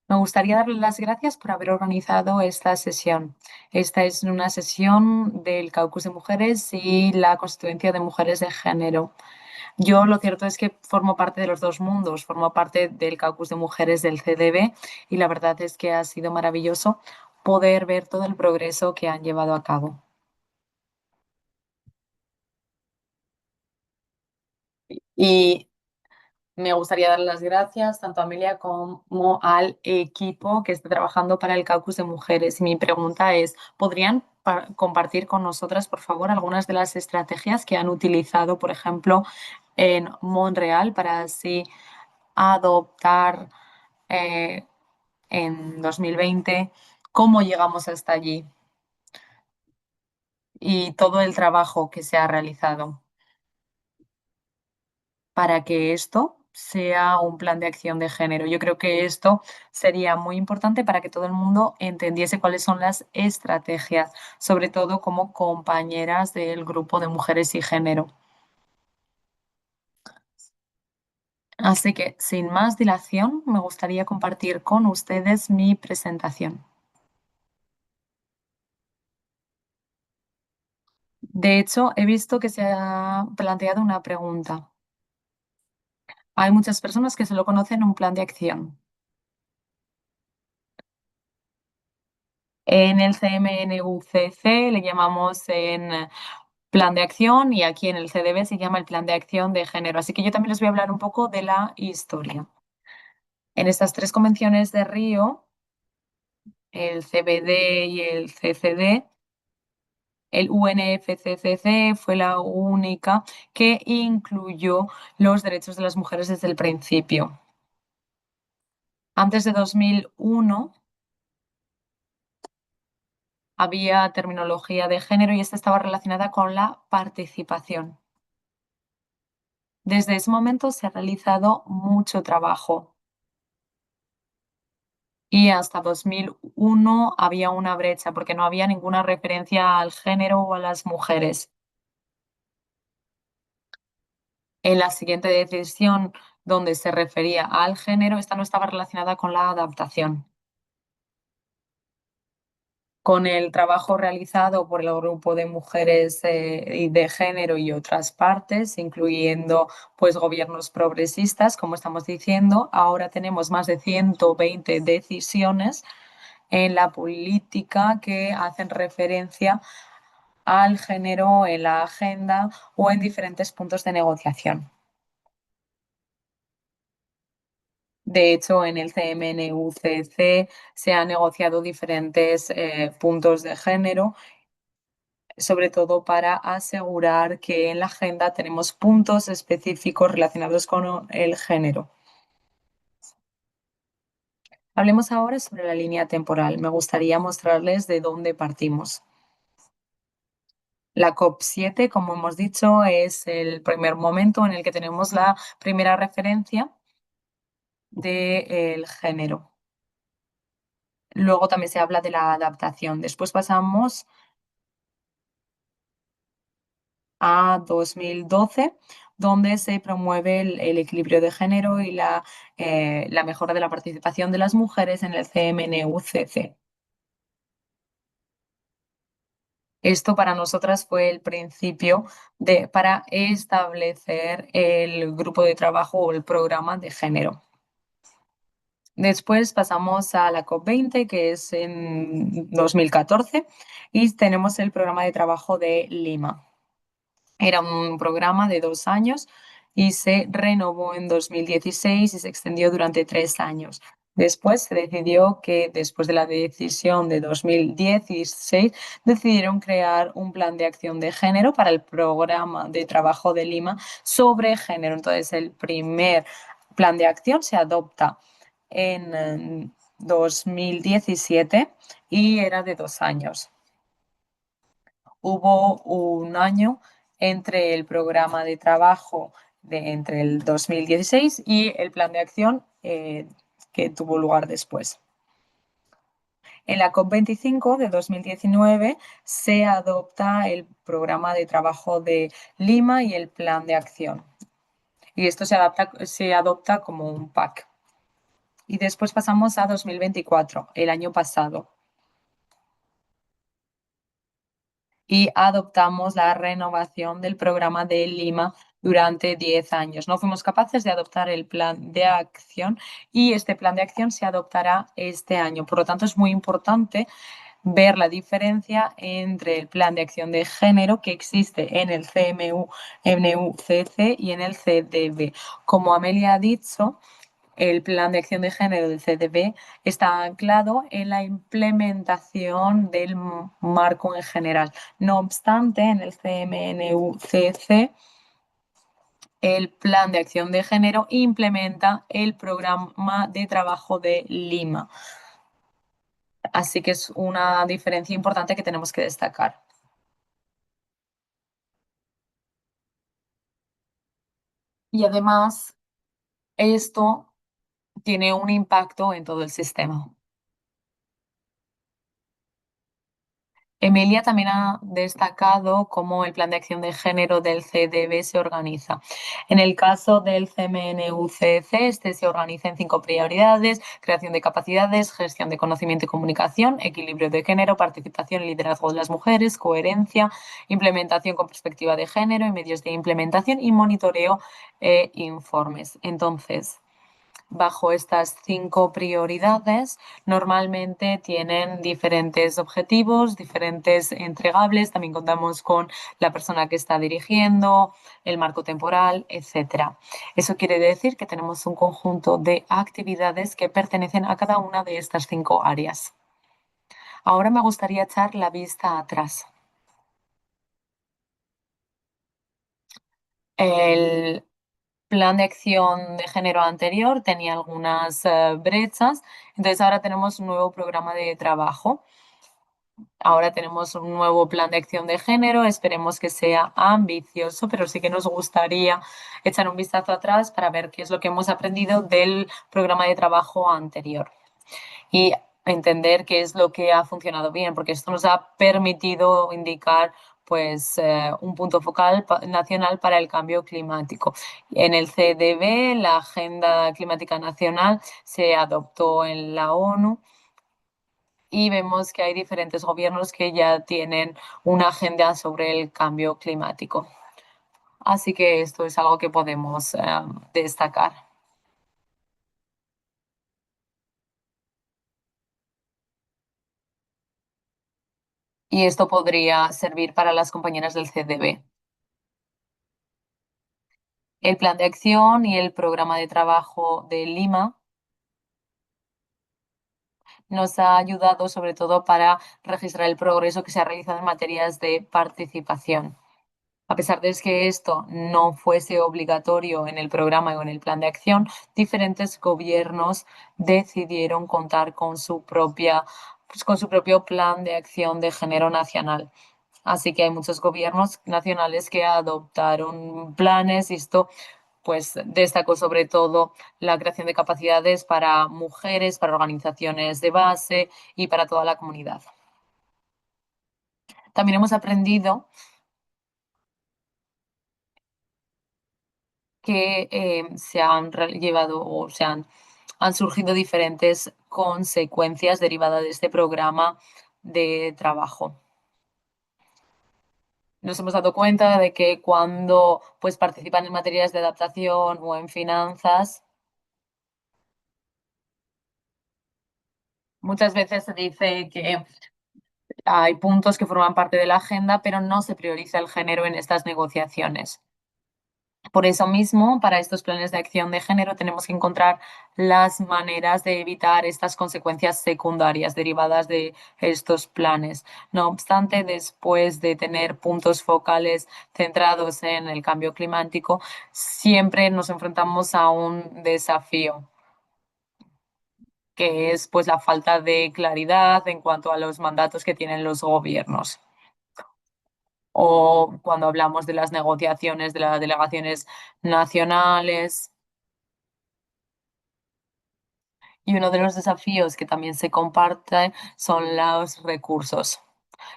Me gustaría darle las gracias por haber organizado esta sesión. Esta es una sesión del Caucus de Mujeres y la Constituencia de Mujeres de Género. Yo lo cierto es que formo parte de los dos mundos, formo parte del Caucus de Mujeres del CDB y la verdad es que ha sido maravilloso poder ver todo el progreso que han llevado a cabo. Y me gustaría dar las gracias tanto a Amelia como al equipo que está trabajando para el Caucus de Mujeres. Y mi pregunta es, ¿podrían compartir con nosotras, por favor, algunas de las estrategias que han utilizado, por ejemplo, en Montreal para así adoptar eh, en 2020? ¿Cómo llegamos hasta allí? Y todo el trabajo que se ha realizado para que esto sea un plan de acción de género. Yo creo que esto sería muy importante para que todo el mundo entendiese cuáles son las estrategias, sobre todo como compañeras del grupo de mujeres y género. Así que, sin más dilación, me gustaría compartir con ustedes mi presentación. De hecho, he visto que se ha planteado una pregunta. Hay muchas personas que solo conocen un plan de acción. En el CMNUCC le llamamos en plan de acción y aquí en el CDB se llama el plan de acción de género. Así que yo también les voy a hablar un poco de la historia. En estas tres convenciones de Río, el CBD y el CCD, el UNFCCC fue la única que incluyó los derechos de las mujeres desde el principio. Antes de 2001 había terminología de género y esta estaba relacionada con la participación. Desde ese momento se ha realizado mucho trabajo y hasta 2001 había una brecha porque no había ninguna referencia al género o a las mujeres. En la siguiente decisión donde se refería al género, esta no estaba relacionada con la adaptación. Con el trabajo realizado por el grupo de mujeres y de género y otras partes, incluyendo pues gobiernos progresistas, como estamos diciendo, ahora tenemos más de 120 decisiones en la política que hacen referencia al género en la agenda o en diferentes puntos de negociación. De hecho, en el CMNUCC se han negociado diferentes puntos de género, sobre todo para asegurar que en la agenda tenemos puntos específicos relacionados con el género. Hablemos ahora sobre la línea temporal. Me gustaría mostrarles de dónde partimos. La COP7, como hemos dicho, es el primer momento en el que tenemos la primera referencia del género. Luego también se habla de la adaptación. Después pasamos a 2012, donde se promueve el equilibrio de género y la mejora de la participación de las mujeres en el CMNUCC. Esto para nosotras fue el principio para establecer el grupo de trabajo o el programa de género. Después pasamos a la COP20, que es en 2014, y tenemos el programa de trabajo de Lima. Era un programa de 2 años y se renovó en 2016 y se extendió durante 3 años. Después se decidió que, después de la decisión de 2016, decidieron crear un plan de acción de género para el programa de trabajo de Lima sobre género. Entonces, el primer plan de acción se adopta en 2017 y era de 2 años. Hubo un año entre el programa de trabajo entre el 2016 y el plan de acción que tuvo lugar después. En la COP25 de 2019 se adopta el programa de trabajo de Lima y el plan de acción. Y esto se adopta como un pack. Y después pasamos a 2024, el año pasado. Y adoptamos la renovación del programa de Lima durante 10 años. No fuimos capaces de adoptar el plan de acción y este plan de acción se adoptará este año. Por lo tanto, es muy importante ver la diferencia entre el plan de acción de género que existe en el CMU, NUCC y en el CDB. Como Amelia ha dicho, el plan de acción de género del CDB está anclado en la implementación del marco en general. No obstante, en el CMNUCC, el plan de acción de género implementa el programa de trabajo de Lima. Así que es una diferencia importante que tenemos que destacar. Y además, esto tiene un impacto en todo el sistema. Emilia también ha destacado cómo el plan de acción de género del CDB se organiza. En el caso del CMNUCC, este se organiza en 5 prioridades: creación de capacidades, gestión de conocimiento y comunicación, equilibrio de género, participación y liderazgo de las mujeres, coherencia, implementación con perspectiva de género y medios de implementación, y monitoreo e informes. Entonces, bajo estas 5 prioridades, normalmente tienen diferentes objetivos, diferentes entregables. También contamos con la persona que está dirigiendo, el marco temporal, etcétera. Eso quiere decir que tenemos un conjunto de actividades que pertenecen a cada una de estas 5 áreas. Ahora me gustaría echar la vista atrás. El plan de acción de género anterior tenía algunas brechas, entonces ahora tenemos un nuevo programa de trabajo. Ahora tenemos un nuevo plan de acción de género, esperemos que sea ambicioso, pero sí que nos gustaría echar un vistazo atrás para ver qué es lo que hemos aprendido del programa de trabajo anterior y entender qué es lo que ha funcionado bien, porque esto nos ha permitido indicar pues un punto focal nacional para el cambio climático. En el CDB, la Agenda Climática Nacional se adoptó en la ONU y vemos que hay diferentes gobiernos que ya tienen una agenda sobre el cambio climático. Así que esto es algo que podemos destacar. Y esto podría servir para las compañeras del CDB. El plan de acción y el programa de trabajo de Lima nos ha ayudado sobre todo para registrar el progreso que se ha realizado en materias de participación. A pesar de que esto no fuese obligatorio en el programa o en el plan de acción, diferentes gobiernos decidieron contar con con su propio plan de acción de género nacional. Así que hay muchos gobiernos nacionales que adoptaron planes y esto pues destacó sobre todo la creación de capacidades para mujeres, para organizaciones de base y para toda la comunidad. También hemos aprendido que se han llevado o han surgido diferentes consecuencias derivadas de este programa de trabajo. Nos hemos dado cuenta de que cuando pues, participan en materias de adaptación o en finanzas, muchas veces se dice que hay puntos que forman parte de la agenda, pero no se prioriza el género en estas negociaciones. Por eso mismo, para estos planes de acción de género tenemos que encontrar las maneras de evitar estas consecuencias secundarias derivadas de estos planes. No obstante, después de tener puntos focales centrados en el cambio climático, siempre nos enfrentamos a un desafío, que es pues la falta de claridad en cuanto a los mandatos que tienen los gobiernos. O cuando hablamos de las negociaciones de las delegaciones nacionales. Y uno de los desafíos que también se comparte son los recursos.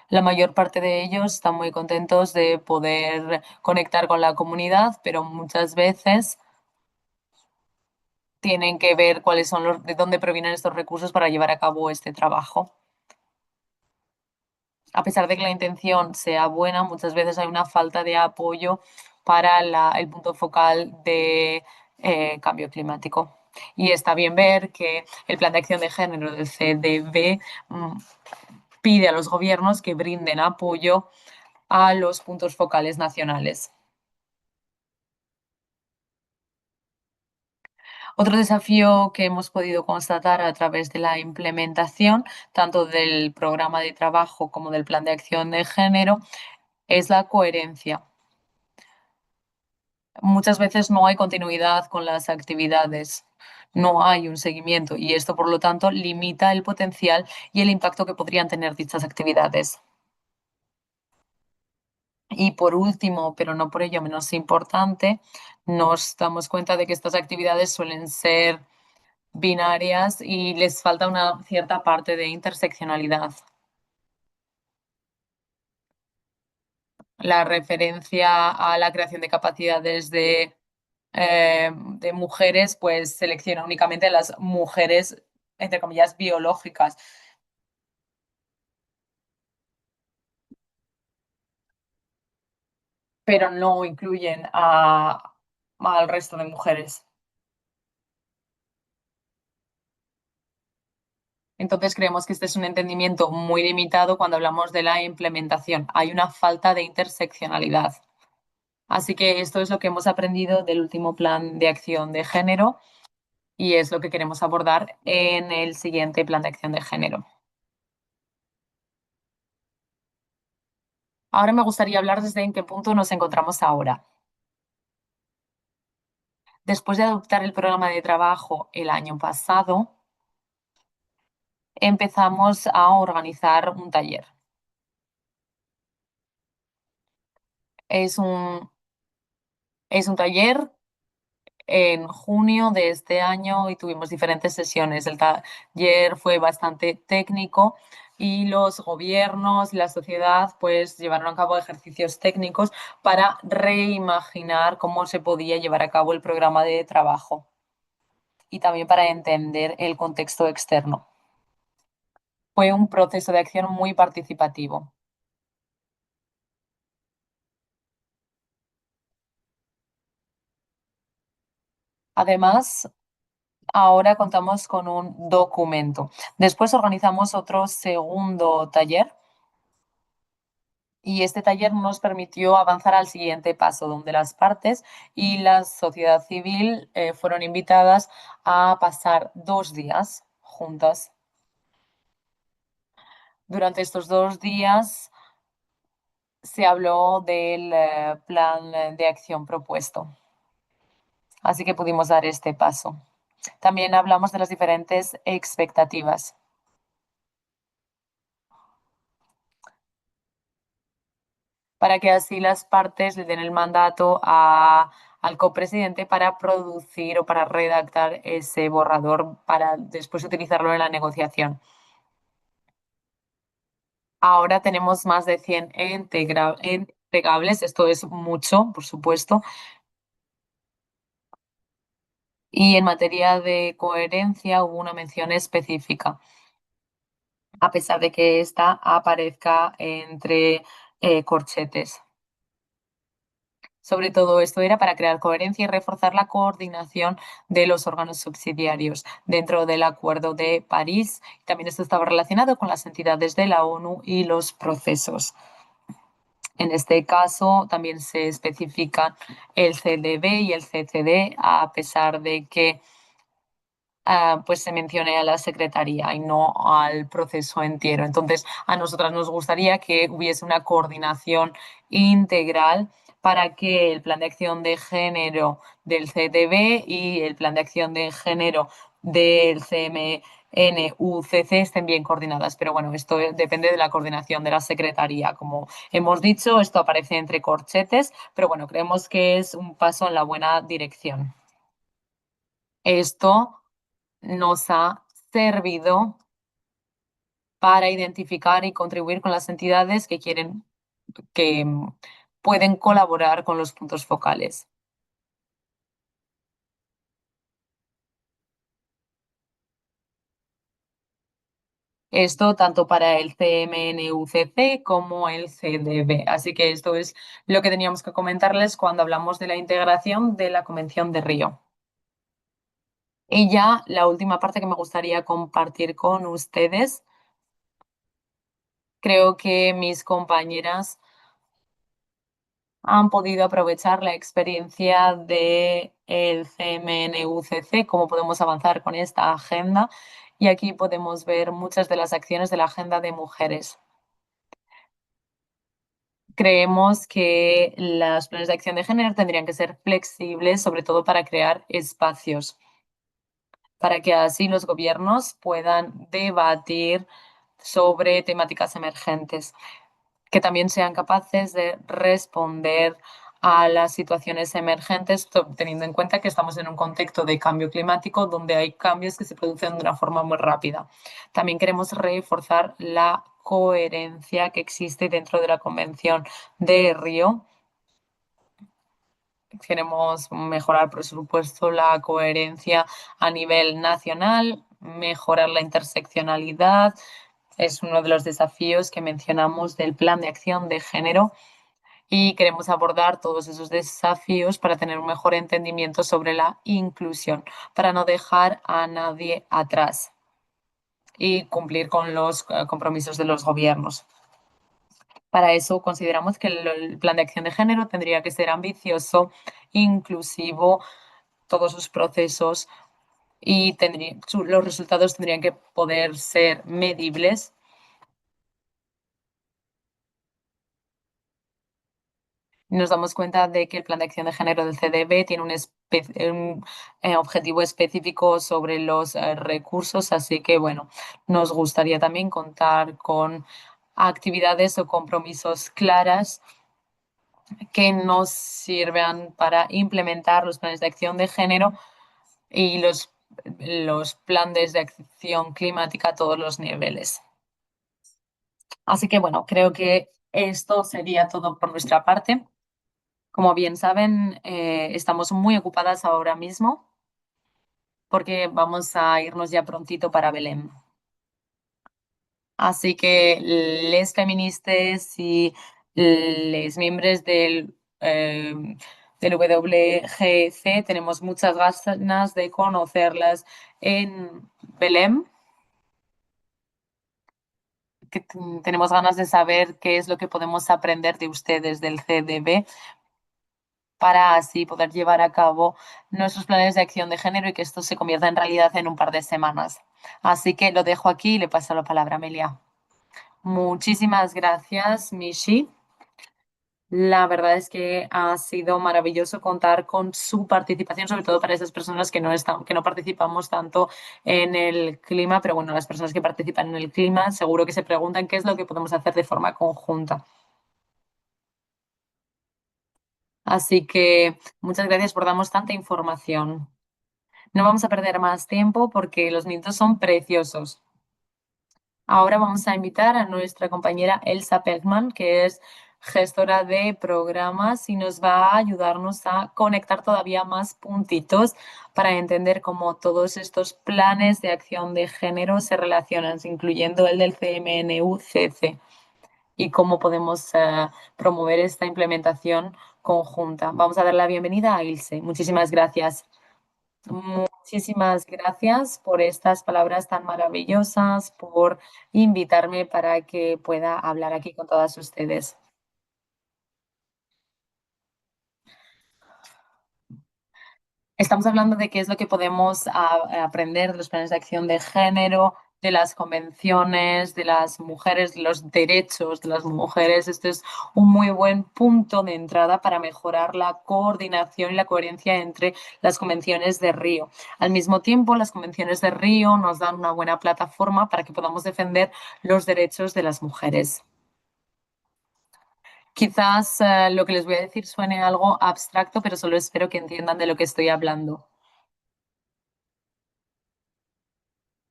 La mayor parte de ellos están muy contentos de poder conectar con la comunidad, pero muchas veces tienen que ver cuáles son de dónde provienen estos recursos para llevar a cabo este trabajo. A pesar de que la intención sea buena, muchas veces hay una falta de apoyo para el punto focal de cambio climático. Y está bien ver que el Plan de Acción de Género del CDB pide a los gobiernos que brinden apoyo a los puntos focales nacionales. Otro desafío que hemos podido constatar a través de la implementación, tanto del programa de trabajo como del plan de acción de género, es la coherencia. Muchas veces no hay continuidad con las actividades, no hay un seguimiento y esto, por lo tanto, limita el potencial y el impacto que podrían tener dichas actividades. Y por último, pero no por ello menos importante, nos damos cuenta de que estas actividades suelen ser binarias y les falta una cierta parte de interseccionalidad. la referencia a la creación de capacidades de mujeres, pues selecciona únicamente a las mujeres, entre comillas, biológicas, pero no incluyen al resto de mujeres. Entonces creemos que este es un entendimiento muy limitado cuando hablamos de la implementación. Hay una falta de interseccionalidad. Así que esto es lo que hemos aprendido del último plan de acción de género y es lo que queremos abordar en el siguiente plan de acción de género. Ahora me gustaría hablar desde en qué punto nos encontramos ahora. Después de adoptar el programa de trabajo el año pasado, empezamos a organizar un taller. Es un, es un taller en junio de este año y tuvimos diferentes sesiones. El taller fue bastante técnico y los gobiernos y la sociedad pues llevaron a cabo ejercicios técnicos para reimaginar cómo se podía llevar a cabo el programa de trabajo y también para entender el contexto externo. Fue un proceso de acción muy participativo. Además, ahora contamos con un documento. Después organizamos otro segundo taller y este taller nos permitió avanzar al siguiente paso, donde las partes y la sociedad civil fueron invitadas a pasar 2 días juntas. Durante estos 2 días se habló del plan de acción propuesto, así que pudimos dar este paso. También hablamos de las diferentes expectativas para que así las partes le den el mandato al copresidente para producir o para redactar ese borrador para después utilizarlo en la negociación. Ahora tenemos más de 100 entregables, esto es mucho, por supuesto, y en materia de coherencia hubo una mención específica, a pesar de que esta aparezca entre corchetes. Sobre todo esto era para crear coherencia y reforzar la coordinación de los órganos subsidiarios dentro del Acuerdo de París. También esto estaba relacionado con las entidades de la ONU y los procesos. En este caso también se especifican el CDB y el CCD, a pesar de que pues se mencione a la secretaría y no al proceso entero. Entonces, a nosotras nos gustaría que hubiese una coordinación integral para que el plan de acción de género del CTB y el plan de acción de género del CMNUCC estén bien coordinadas. Pero bueno, esto depende de la coordinación de la secretaría. Como hemos dicho, esto aparece entre corchetes, pero bueno, creemos que es un paso en la buena dirección. Esto nos ha servido para identificar y contribuir con las entidades que quieren, que pueden colaborar con los puntos focales. Esto tanto para el CMNUCC como el CDB. Así que esto es lo que teníamos que comentarles cuando hablamos de la integración de la Convención de Río. Y ya la última parte que me gustaría compartir con ustedes, creo que mis compañeras han podido aprovechar la experiencia del CMNUCC, cómo podemos avanzar con esta agenda. Y aquí podemos ver muchas de las acciones de la agenda de mujeres. Creemos que los planes de acción de género tendrían que ser flexibles, sobre todo para crear espacios, para que así los gobiernos puedan debatir sobre temáticas emergentes, que también sean capaces de responder a las situaciones emergentes, teniendo en cuenta que estamos en un contexto de cambio climático donde hay cambios que se producen de una forma muy rápida. También queremos reforzar la coherencia que existe dentro de la Convención de Río. Queremos mejorar, por supuesto, la coherencia a nivel nacional, mejorar la interseccionalidad. Es uno de los desafíos que mencionamos del Plan de Acción de Género y queremos abordar todos esos desafíos para tener un mejor entendimiento sobre la inclusión, para no dejar a nadie atrás y cumplir con los compromisos de los gobiernos. Para eso consideramos que el plan de acción de género tendría que ser ambicioso, inclusivo, todos sus procesos y los resultados tendrían que poder ser medibles. Nos damos cuenta de que el plan de acción de género del CDB tiene un objetivo específico sobre los recursos, así que bueno, nos gustaría también contar con actividades o compromisos claras que nos sirvan para implementar los planes de acción de género y los planes de acción climática a todos los niveles. Así que bueno, creo que esto sería todo por nuestra parte. Como bien saben, estamos muy ocupadas ahora mismo porque vamos a irnos ya prontito para Belén. Así que les feministas y les miembros del WGC tenemos muchas ganas de conocerlas en Belén, que tenemos ganas de saber qué es lo que podemos aprender de ustedes del CDB para así poder llevar a cabo nuestros planes de acción de género y que esto se convierta en realidad en un par de semanas. Así que lo dejo aquí y le paso la palabra a Amelia. Muchísimas gracias, Mishi. La verdad es que ha sido maravilloso contar con su participación, sobre todo para esas personas que no participamos tanto en el clima, pero bueno, las personas que participan en el clima seguro que se preguntan qué es lo que podemos hacer de forma conjunta. Así que muchas gracias por darnos tanta información. No vamos a perder más tiempo porque los minutos son preciosos. Ahora vamos a invitar a nuestra compañera Elsa Peckman, que es gestora de programas y nos va a ayudarnos a conectar todavía más puntitos para entender cómo todos estos planes de acción de género se relacionan, incluyendo el del CMNU-CC, y cómo podemos promover esta implementación conjunta. Vamos a dar la bienvenida a Ilse. Muchísimas gracias. Muchísimas gracias por estas palabras tan maravillosas, por invitarme para que pueda hablar aquí con todas ustedes. Estamos hablando de qué es lo que podemos aprender de los planes de acción de género, de las convenciones, de las mujeres, de los derechos de las mujeres. Este es un muy buen punto de entrada para mejorar la coordinación y la coherencia entre las convenciones de Río. Al mismo tiempo, las convenciones de Río nos dan una buena plataforma para que podamos defender los derechos de las mujeres. Quizás lo que les voy a decir suene algo abstracto, pero solo espero que entiendan de lo que estoy hablando.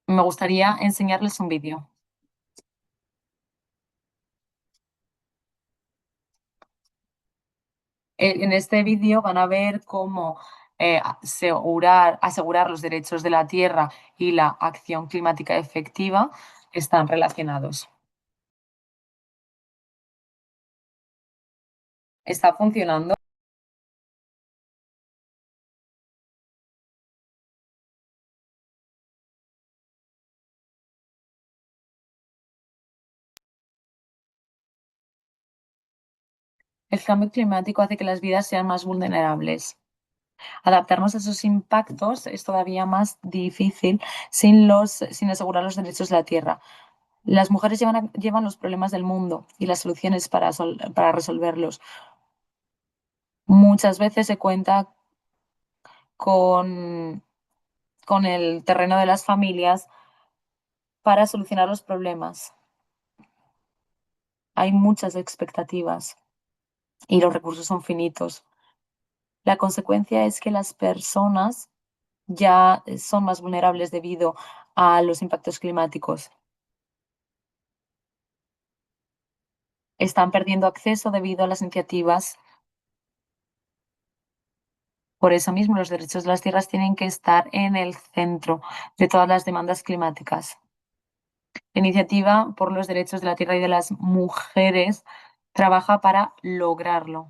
Me gustaría enseñarles un vídeo. En este vídeo van a ver cómo asegurar los derechos de la tierra y la acción climática efectiva están relacionados. ¿Está funcionando? El cambio climático hace que las vidas sean más vulnerables. Adaptarnos a esos impactos es todavía más difícil sin asegurar los derechos de la tierra. Las mujeres llevan los problemas del mundo y las soluciones para resolverlos. Muchas veces se cuenta con, con el terreno de las familias para solucionar los problemas. Hay muchas expectativas y los recursos son finitos. La consecuencia es que las personas ya son más vulnerables debido a los impactos climáticos. están perdiendo acceso debido a las iniciativas. Por eso mismo, los derechos de las tierras tienen que estar en el centro de todas las demandas climáticas. La iniciativa por los derechos de la tierra y de las mujeres trabaja para lograrlo.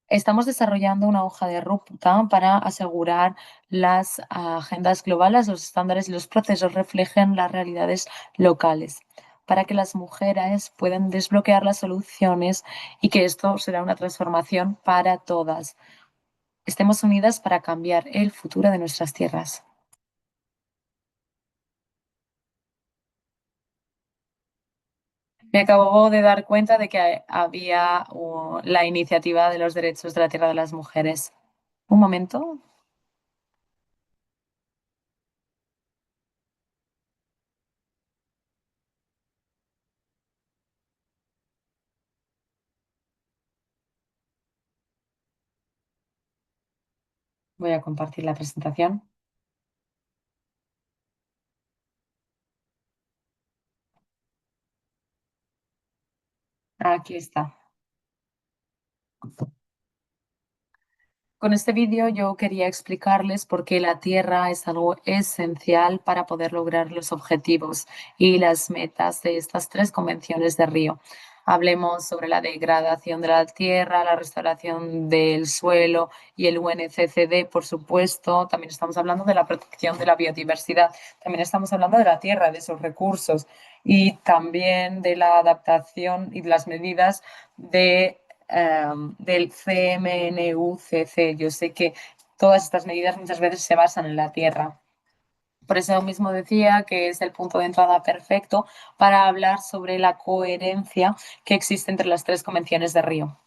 Estamos desarrollando una hoja de ruta para asegurar las agendas globales, los estándares y los procesos reflejen las realidades locales, para que las mujeres puedan desbloquear las soluciones y que esto será una transformación para todas. Estemos unidas para cambiar el futuro de nuestras tierras. Me acabo de dar cuenta de que había la iniciativa de los derechos de la tierra de las mujeres. Un momento, voy a compartir la presentación. Aquí está. Con este vídeo yo quería explicarles por qué la tierra es algo esencial para poder lograr los objetivos y las metas de estas tres convenciones de Río. Hablemos sobre la degradación de la tierra, la restauración del suelo y el UNCCD, por supuesto. También estamos hablando de la protección de la biodiversidad. También estamos hablando de la tierra, de sus recursos y también de la adaptación y de las medidas del CMNUCC. Yo sé que todas estas medidas muchas veces se basan en la tierra. Por eso mismo decía que es el punto de entrada perfecto para hablar sobre la coherencia que existe entre las tres convenciones de Río.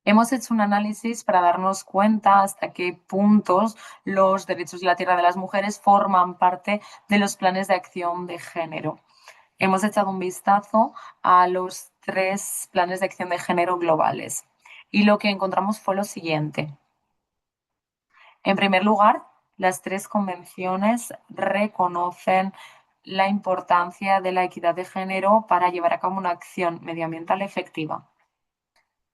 Hemos hecho un análisis para darnos cuenta hasta qué puntos los derechos de la tierra de las mujeres forman parte de los planes de acción de género. Hemos echado un vistazo a los tres planes de acción de género globales y lo que encontramos fue lo siguiente. En primer lugar, las tres convenciones reconocen la importancia de la equidad de género para llevar a cabo una acción medioambiental efectiva.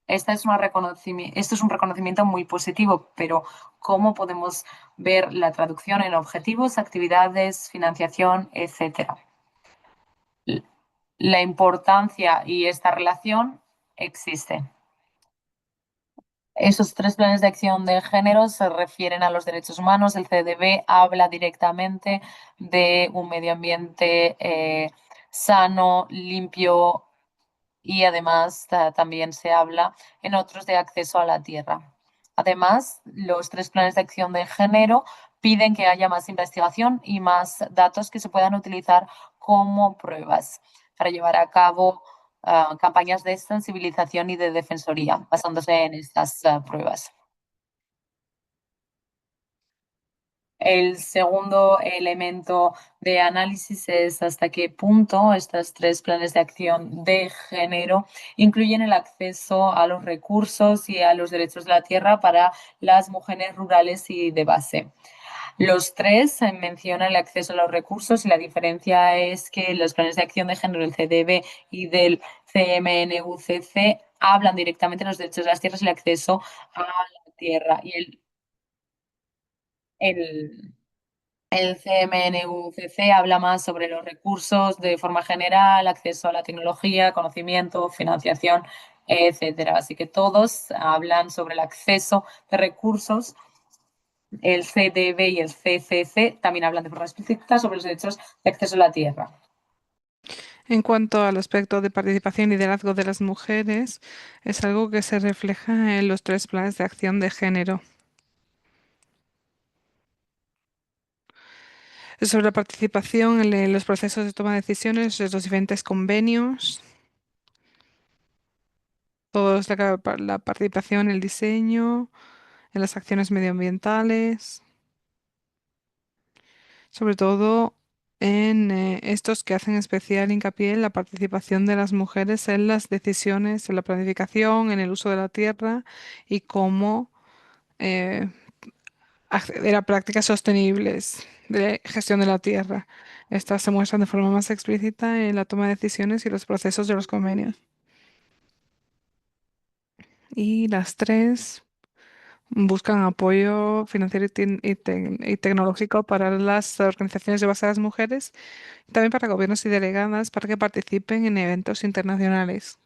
Esto es un reconocimiento muy positivo, pero ¿cómo podemos ver la traducción en objetivos, actividades, financiación, etcétera? La importancia y esta relación existe. Esos tres planes de acción de género se refieren a los derechos humanos. El CDB habla directamente de un medio ambiente sano, limpio y además también se habla en otros de acceso a la tierra. Además, los tres planes de acción de género piden que haya más investigación y más datos que se puedan utilizar como pruebas para llevar a cabo campañas de sensibilización y de defensoría basándose en estas pruebas. El segundo elemento de análisis es hasta qué punto estos tres planes de acción de género incluyen el acceso a los recursos y a los derechos de la tierra para las mujeres rurales y de base. Los tres mencionan el acceso a los recursos y la diferencia es que los planes de acción de género del CDB y del CMNUCC hablan directamente de los derechos de las tierras y el acceso a la tierra. Y el el CMNUCC habla más sobre los recursos de forma general, acceso a la tecnología, conocimiento, financiación, etcétera. Así que todos hablan sobre el acceso de recursos. El CDB y el CCC también hablan de forma explícita sobre los derechos de acceso a la tierra. En cuanto al aspecto de participación y liderazgo de las mujeres, es algo que se refleja en los tres planes de acción de género. Sobre la participación en los procesos de toma de decisiones, en los diferentes convenios, todo es la participación en el diseño, en las acciones medioambientales, sobre todo. en estos que hacen especial hincapié en la participación de las mujeres en las decisiones, en la planificación, en el uso de la tierra y cómo eh, acceder a prácticas sostenibles de gestión de la tierra. Estas se muestran de forma más explícita en la toma de decisiones y los procesos de los convenios. Y las tres buscan apoyo financiero y tecnológico para las organizaciones de base a las mujeres, también para gobiernos y delegadas para que participen en eventos internacionales.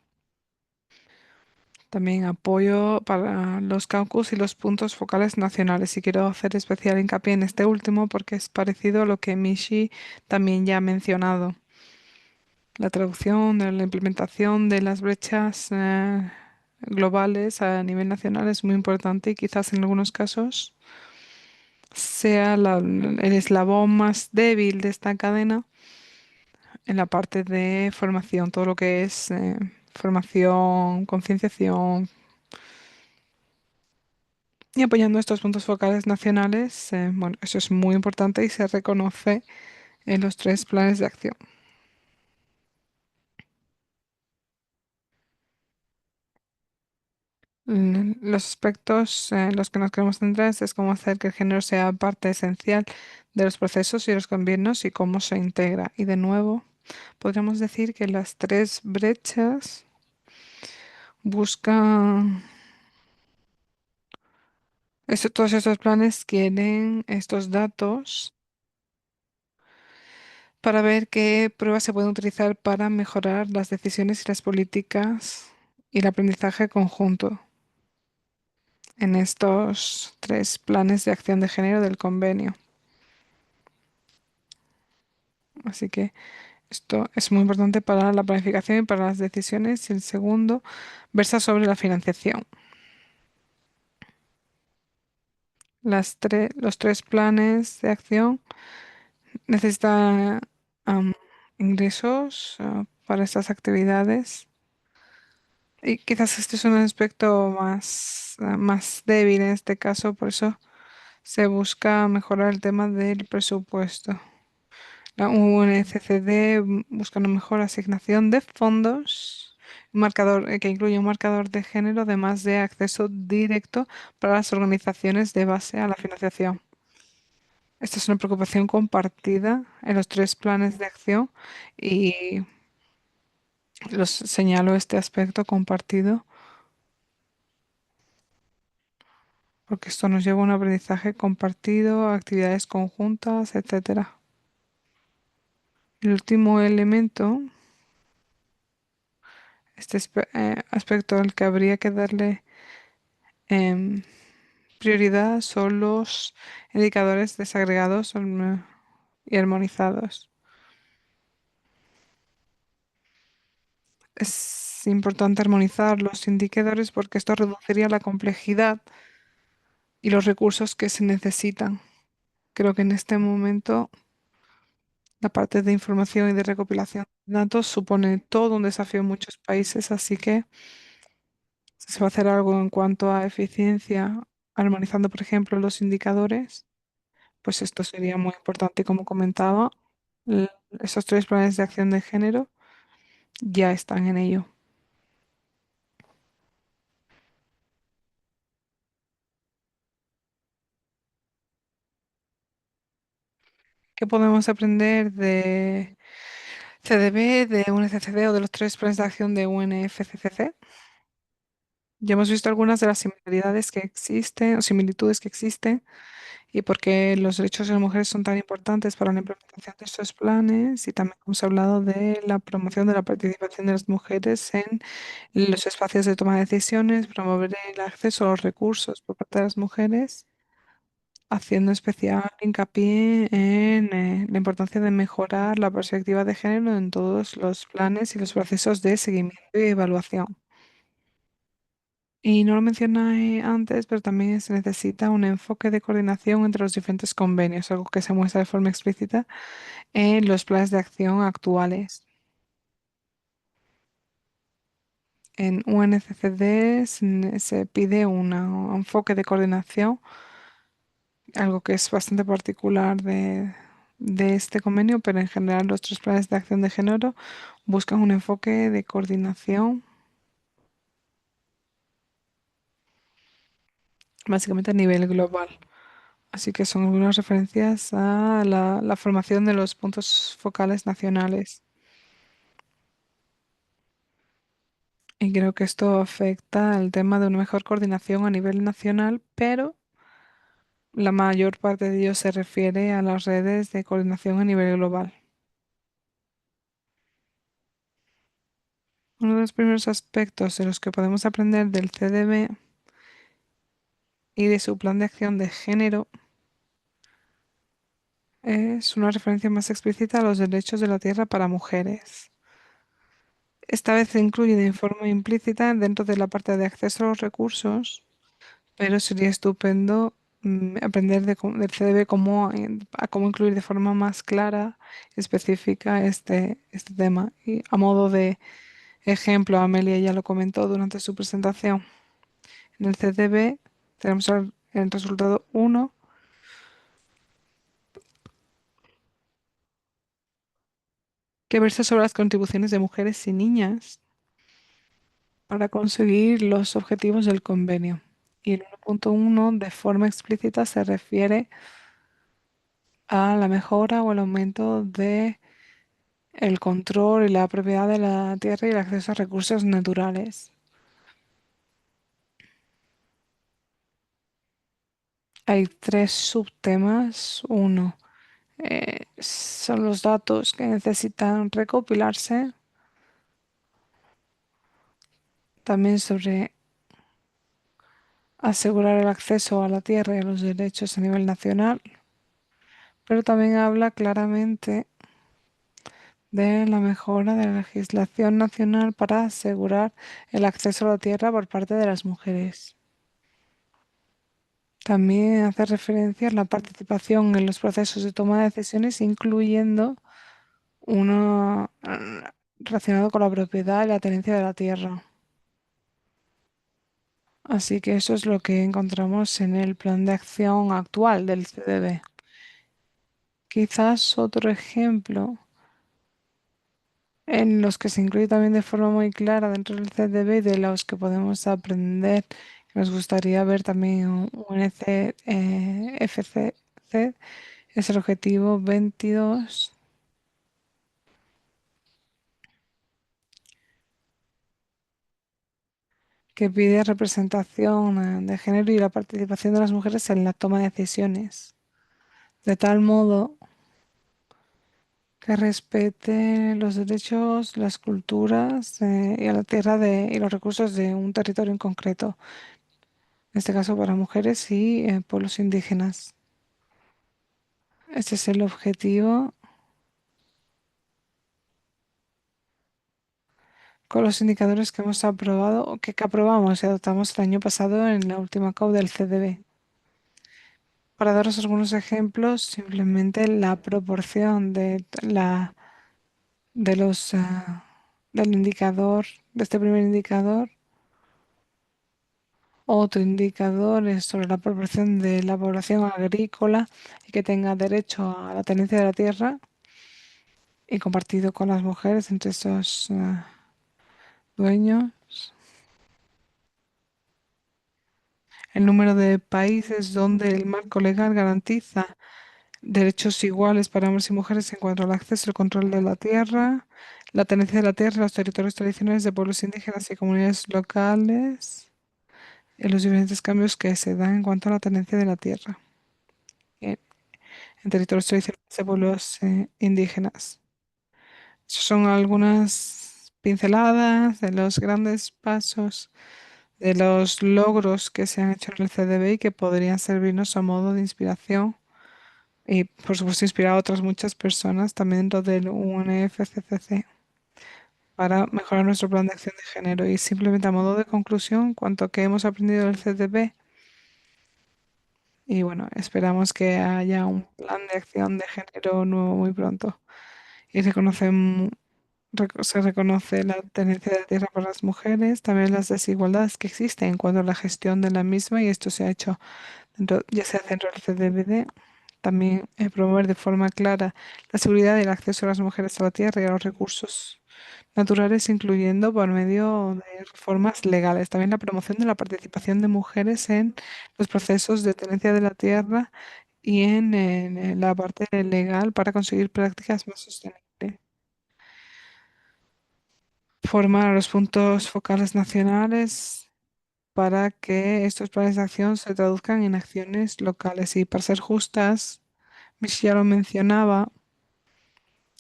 También apoyo para los caucus y los puntos focales nacionales. Y quiero hacer especial hincapié en este último porque es parecido a lo que Mishi también ya ha mencionado. La traducción de la implementación de las brechas globales a nivel nacional es muy importante y quizás en algunos casos sea el eslabón más débil de esta cadena en la parte de formación, todo lo que es formación, concienciación y apoyando estos puntos focales nacionales. Bueno, eso es muy importante y se reconoce en los tres planes de acción. Los aspectos en los que nos queremos centrar es cómo hacer que el género sea parte esencial de los procesos y los gobiernos y cómo se integra. Y de nuevo, podríamos decir que las tres brechas buscan, todos estos planes quieren estos datos para ver qué pruebas se pueden utilizar para mejorar las decisiones y las políticas y el aprendizaje conjunto en estos tres planes de acción de género del convenio. Así que esto es muy importante para la planificación y para las decisiones. Y el segundo versa sobre la financiación. Los tres planes de acción necesitan am, ingresos para estas actividades. Y quizás este es un aspecto más débil en este caso, por eso se busca mejorar el tema del presupuesto. La UNCCD busca una mejor asignación de fondos, que incluye un marcador de género, además de acceso directo para las organizaciones de base a la financiación. Esta es una preocupación compartida en los tres planes de acción y los señalo este aspecto compartido porque esto nos lleva a un aprendizaje compartido, a actividades conjuntas, etcétera. El último elemento, aspecto al que habría que darle em, prioridad son los indicadores desagregados y armonizados. Es importante armonizar los indicadores porque esto reduciría la complejidad y los recursos que se necesitan. Creo que en este momento la parte de información y de recopilación de datos supone todo un desafío en muchos países, así que si se va a hacer algo en cuanto a eficiencia, armonizando, por ejemplo, los indicadores, pues esto sería muy importante. Y como comentaba, esos tres planes de acción de género ya están en ello. ¿Qué podemos aprender de CDB, de UNFCCC o de los tres planes de acción de UNFCCC? Ya hemos visto algunas de las similaridades que existen o similitudes que existen y por qué los derechos de las mujeres son tan importantes para la implementación de estos planes. Y también hemos hablado de la promoción de la participación de las mujeres en los espacios de toma de decisiones, promover el acceso a los recursos por parte de las mujeres, haciendo especial hincapié en la importancia de mejorar la perspectiva de género en todos los planes y los procesos de seguimiento y evaluación. Y no lo mencioné antes, pero también se necesita un enfoque de coordinación entre los diferentes convenios, algo que se muestra de forma explícita en los planes de acción actuales. En UNCCD se pide un enfoque de coordinación, algo que es bastante particular de este convenio, pero en general los tres planes de acción de género buscan un enfoque de coordinación, básicamente a nivel global. Así que son algunas referencias a la formación de los puntos focales nacionales. Y creo que esto afecta al tema de una mejor coordinación a nivel nacional, pero la mayor parte de ello se refiere a las redes de coordinación a nivel global. Uno de los primeros aspectos de los que podemos aprender del CDB y de su plan de acción de género es una referencia más explícita a los derechos de la tierra para mujeres. Esta vez se incluye de forma implícita dentro de la parte de acceso a los recursos, pero sería estupendo aprender del CDB a cómo incluir de forma más clara, específica este tema. Y a modo de ejemplo, Amelia ya lo comentó durante su presentación. En el CDB tenemos el resultado uno que versa sobre las contribuciones de mujeres y niñas para conseguir los objetivos del convenio. Y el 1.1 de forma explícita se refiere a la mejora o el aumento de el control y la propiedad de la tierra y el acceso a recursos naturales. Hay tres subtemas. Uno, son los datos que necesitan recopilarse. También sobre asegurar el acceso a la tierra y a los derechos a nivel nacional. Pero también habla claramente de la mejora de la legislación nacional para asegurar el acceso a la tierra por parte de las mujeres. También hace referencia a la participación en los procesos de toma de decisiones, incluyendo uno relacionado con la propiedad y la tenencia de la tierra. Así que eso es lo que encontramos en el plan de acción actual del CDB. Quizás otro ejemplo en los que se incluye también de forma muy clara dentro del CDB y de los que podemos aprender, que nos gustaría ver también un FCC, es el objetivo 22, que pide representación de género y la participación de las mujeres en la toma de decisiones, de tal modo que respete los derechos, las culturas y a la tierra y los recursos de un territorio en concreto, en este caso para mujeres y pueblos indígenas. Este es el objetivo con los indicadores que hemos aprobado o que aprobamos y adoptamos el año pasado en la última COP del CDB. Para daros algunos ejemplos, simplemente la proporción de los del indicador, de este primer indicador. Otro indicador es sobre la proporción de la población agrícola y que tenga derecho a la tenencia de la tierra y compartido con las mujeres entre esos dueños. El número de países donde el marco legal garantiza derechos iguales para hombres y mujeres en cuanto al acceso y el control de la tierra, la tenencia de la tierra, los territorios tradicionales de pueblos indígenas y comunidades locales, y los diferentes cambios que se dan en cuanto a la tenencia de la tierra en, en territorios tradicionales de pueblos indígenas. Esas son algunas pinceladas de los grandes pasos, de los logros que se han hecho en el CDB y que podrían servirnos a modo de inspiración y, por supuesto, inspirar a otras muchas personas también dentro del UNFCCC para mejorar nuestro plan de acción de género. Y simplemente a modo de conclusión, cuanto que hemos aprendido del CDB, y bueno, esperamos que haya un plan de acción de género nuevo muy pronto. Y se reconoce la tenencia de la tierra para las mujeres, también las desigualdades que existen en cuanto a la gestión de la misma, y esto se ha hecho ya se hace dentro del CDBD, También promover de forma clara la seguridad y el acceso de las mujeres a la tierra y a los recursos naturales, incluyendo por medio de reformas legales. También la promoción de la participación de mujeres en los procesos de tenencia de la tierra y en la parte legal para conseguir prácticas más sostenibles. Formar a los puntos focales nacionales para que estos planes de acción se traduzcan en acciones locales. Y para ser justas, Miss ya lo mencionaba,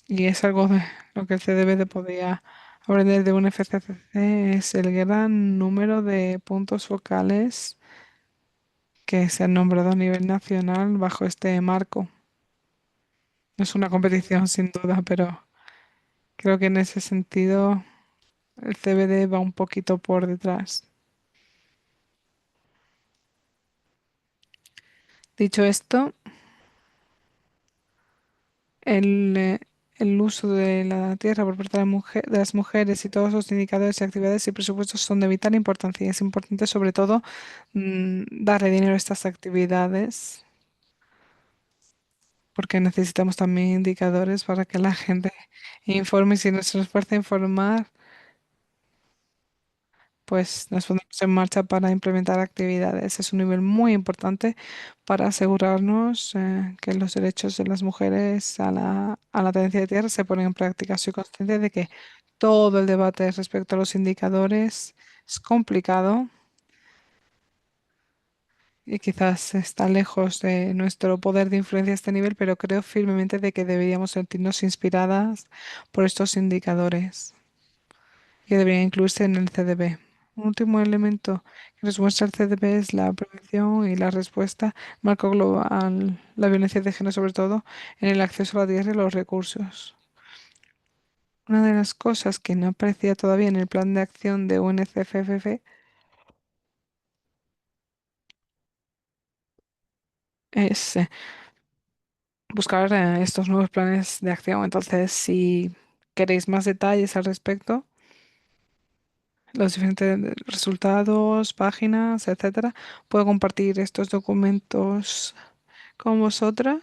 y es algo de lo que el CDBD podía aprender de un FCCC, es el gran número de puntos focales que se han nombrado a nivel nacional bajo este marco. No es una competición sin duda, pero creo que en ese sentido el CBD va un poquito por detrás. Dicho esto, el, eh, el uso de la tierra por parte de de las mujeres y todos los indicadores y actividades y presupuestos son de vital importancia. Y es importante, sobre todo, darle dinero a estas actividades, porque necesitamos también indicadores para que la gente informe. Y si no se nos fuerza a informar, pues nos pondremos en marcha para implementar actividades. Es un nivel muy importante para asegurarnos que los derechos de las mujeres a la tenencia de tierra se ponen en práctica. Soy consciente de que todo el debate respecto a los indicadores es complicado y quizás está lejos de nuestro poder de influencia a este nivel, pero creo firmemente de que deberíamos sentirnos inspiradas por estos indicadores que deberían incluirse en el CDB. Un último elemento que nos muestra el CDB es la prevención y la respuesta, marco global, la violencia de género, sobre todo en el acceso a la tierra y los recursos. Una de las cosas que no aparecía todavía en el plan de acción de UNCFFF es buscar estos nuevos planes de acción. Entonces, si queréis más detalles al respecto, los diferentes resultados, páginas, etcétera, puedo compartir estos documentos con vosotras.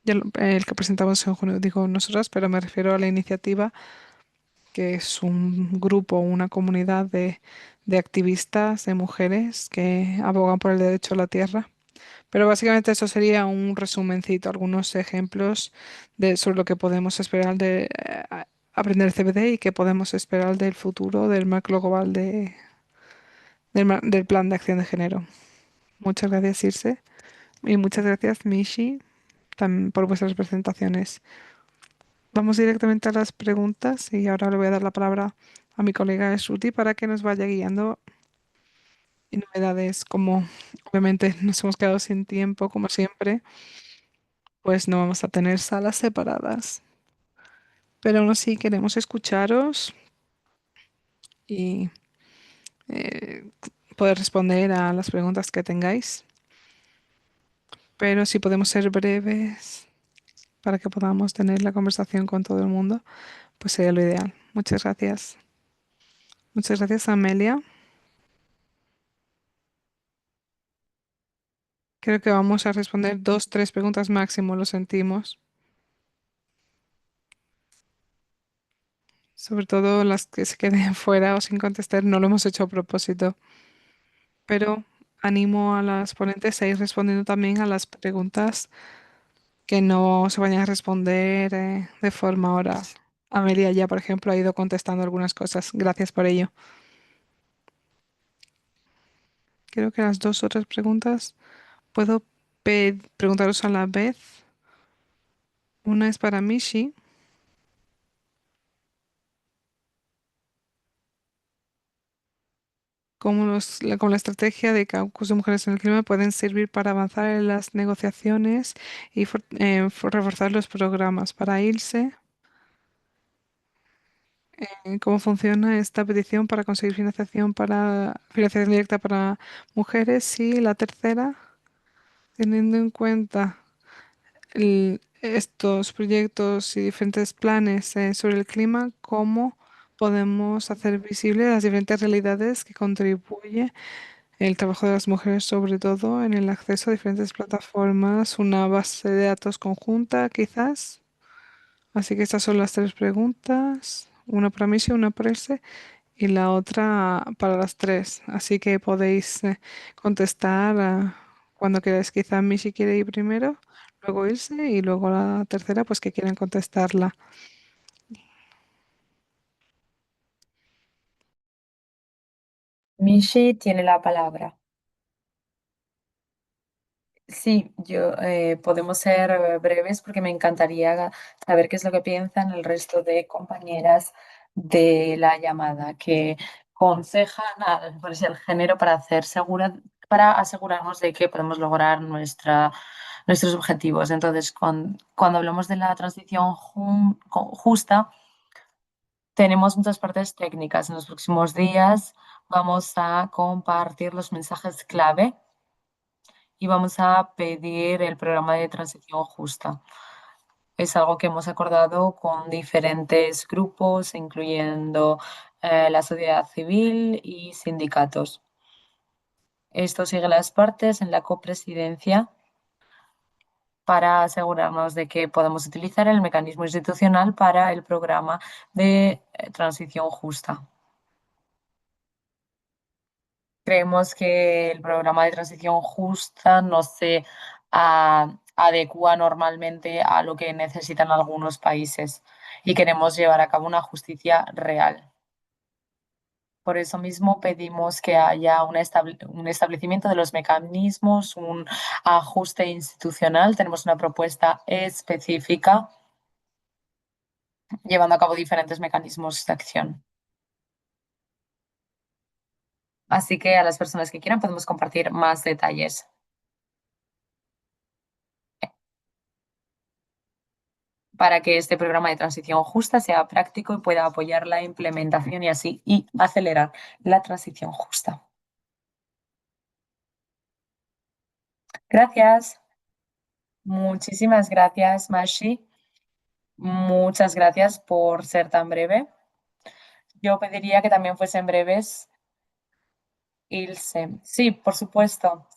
El que presentamos en junio, digo nosotras, pero me refiero a la iniciativa, que es un grupo, una comunidad de activistas, de mujeres que abogan por el derecho a la tierra. Pero básicamente eso sería un resumencito, algunos ejemplos sobre lo que podemos esperar de aprender CBD y qué podemos esperar del futuro del marco global del plan de acción de género. Muchas gracias, Irse, y muchas gracias, Mishi, también por vuestras presentaciones. Vamos directamente a las preguntas y ahora le voy a dar la palabra a mi colega Shruti para que nos vaya guiando y novedades. Como obviamente nos hemos quedado sin tiempo, como siempre, pues no vamos a tener salas separadas. Pero aún así queremos escucharos y eh, poder responder a las preguntas que tengáis. Pero si podemos ser breves para que podamos tener la conversación con todo el mundo, pues sería lo ideal. Muchas gracias. Muchas gracias, Amelia. Creo que vamos a responder dos, tres preguntas máximo, lo sentimos. Sobre todo las que se queden fuera o sin contestar, no lo hemos hecho a propósito. Pero animo a las ponentes a ir respondiendo también a las preguntas que no se vayan a responder de forma oral. Amelia ya, por ejemplo, ha ido contestando algunas cosas. Gracias por ello. Creo que las dos otras preguntas puedo preguntaros a la vez. Una es para Mishi. Cómo con la estrategia de caucus de mujeres en el clima pueden servir para avanzar en las negociaciones y reforzar los programas. Para Ilse, cómo funciona esta petición para conseguir financiación directa para mujeres. Y la tercera, teniendo en cuenta estos proyectos y diferentes planes sobre el clima, cómo podemos hacer visibles las diferentes realidades que contribuyen el trabajo de las mujeres, sobre todo en el acceso a diferentes plataformas, una base de datos conjunta, quizás. Así que estas son las tres preguntas, una para Mishi, una para Ilse y la otra para las tres. Así que podéis contestar cuando queráis. Quizá Mishi quiere ir primero, luego Ilse y luego la tercera, pues que quieren contestarla. Mishi tiene la palabra. Sí, yo podemos ser breves porque me encantaría saber qué es lo que piensan el resto de compañeras de la llamada que aconsejan pues, el género para para asegurarnos de que podemos lograr nuestros objetivos. Entonces, cuando hablamos de la transición justa, tenemos muchas partes técnicas. En los próximos días vamos a compartir los mensajes clave y vamos a pedir el programa de transición justa. Es algo que hemos acordado con diferentes grupos, incluyendo la sociedad civil y sindicatos. Esto sigue las partes en la copresidencia para asegurarnos de que podamos utilizar el mecanismo institucional para el programa de transición justa. Creemos que el programa de transición justa no se adecua normalmente a lo que necesitan algunos países y queremos llevar a cabo una justicia real. Por eso mismo pedimos que haya un establecimiento de los mecanismos, un ajuste institucional. Tenemos una propuesta específica llevando a cabo diferentes mecanismos de acción. Así que a las personas que quieran podemos compartir más detalles. Para que este programa de transición justa sea práctico y pueda apoyar la implementación y acelerar la transición justa. Gracias. Muchísimas gracias, Mashi. Muchas gracias por ser tan breve. Yo pediría que también fuesen breves, Ilse. Sí, por supuesto.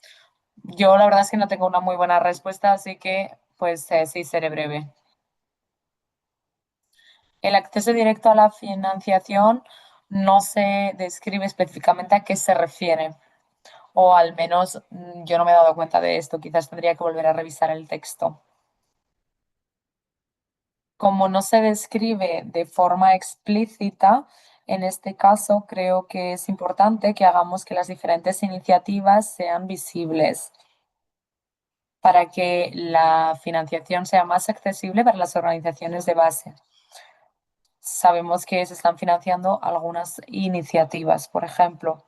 Yo la verdad es que no tengo una muy buena respuesta, así que pues sí, seré breve. El acceso directo a la financiación no se describe específicamente a qué se refiere. O al menos yo no me he dado cuenta de esto, quizás tendría que volver a revisar el texto. Como no se describe de forma explícita, en este caso creo que es importante que hagamos que las diferentes iniciativas sean visibles para que la financiación sea más accesible para las organizaciones de base. Sabemos que se están financiando algunas iniciativas, por ejemplo,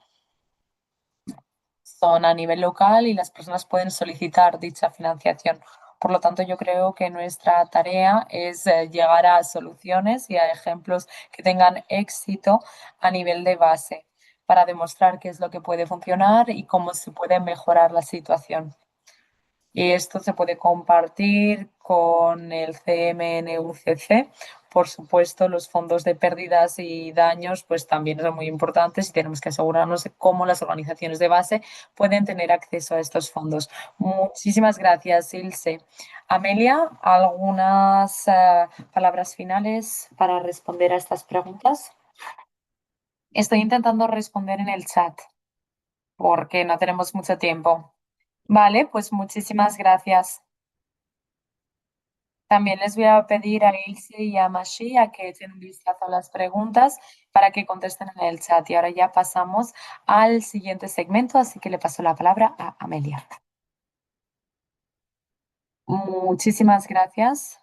son a nivel local y las personas pueden solicitar dicha financiación. Por lo tanto, yo creo que nuestra tarea es llegar a soluciones y a ejemplos que tengan éxito a nivel de base para demostrar qué es lo que puede funcionar y cómo se puede mejorar la situación. Y esto se puede compartir con el CMNUCC. Por supuesto, los fondos de pérdidas y daños pues también son muy importantes y tenemos que asegurarnos de cómo las organizaciones de base pueden tener acceso a estos fondos. Muchísimas gracias, Ilse. Amelia, ¿algunas palabras finales para responder a estas preguntas? Estoy intentando responder en el chat porque no tenemos mucho tiempo. Vale, pues muchísimas gracias. También les voy a pedir a Ilse y a Mashi a que echen un vistazo a las preguntas para que contesten en el chat. Y ahora ya pasamos al siguiente segmento, así que le paso la palabra a Amelia. Muchísimas gracias.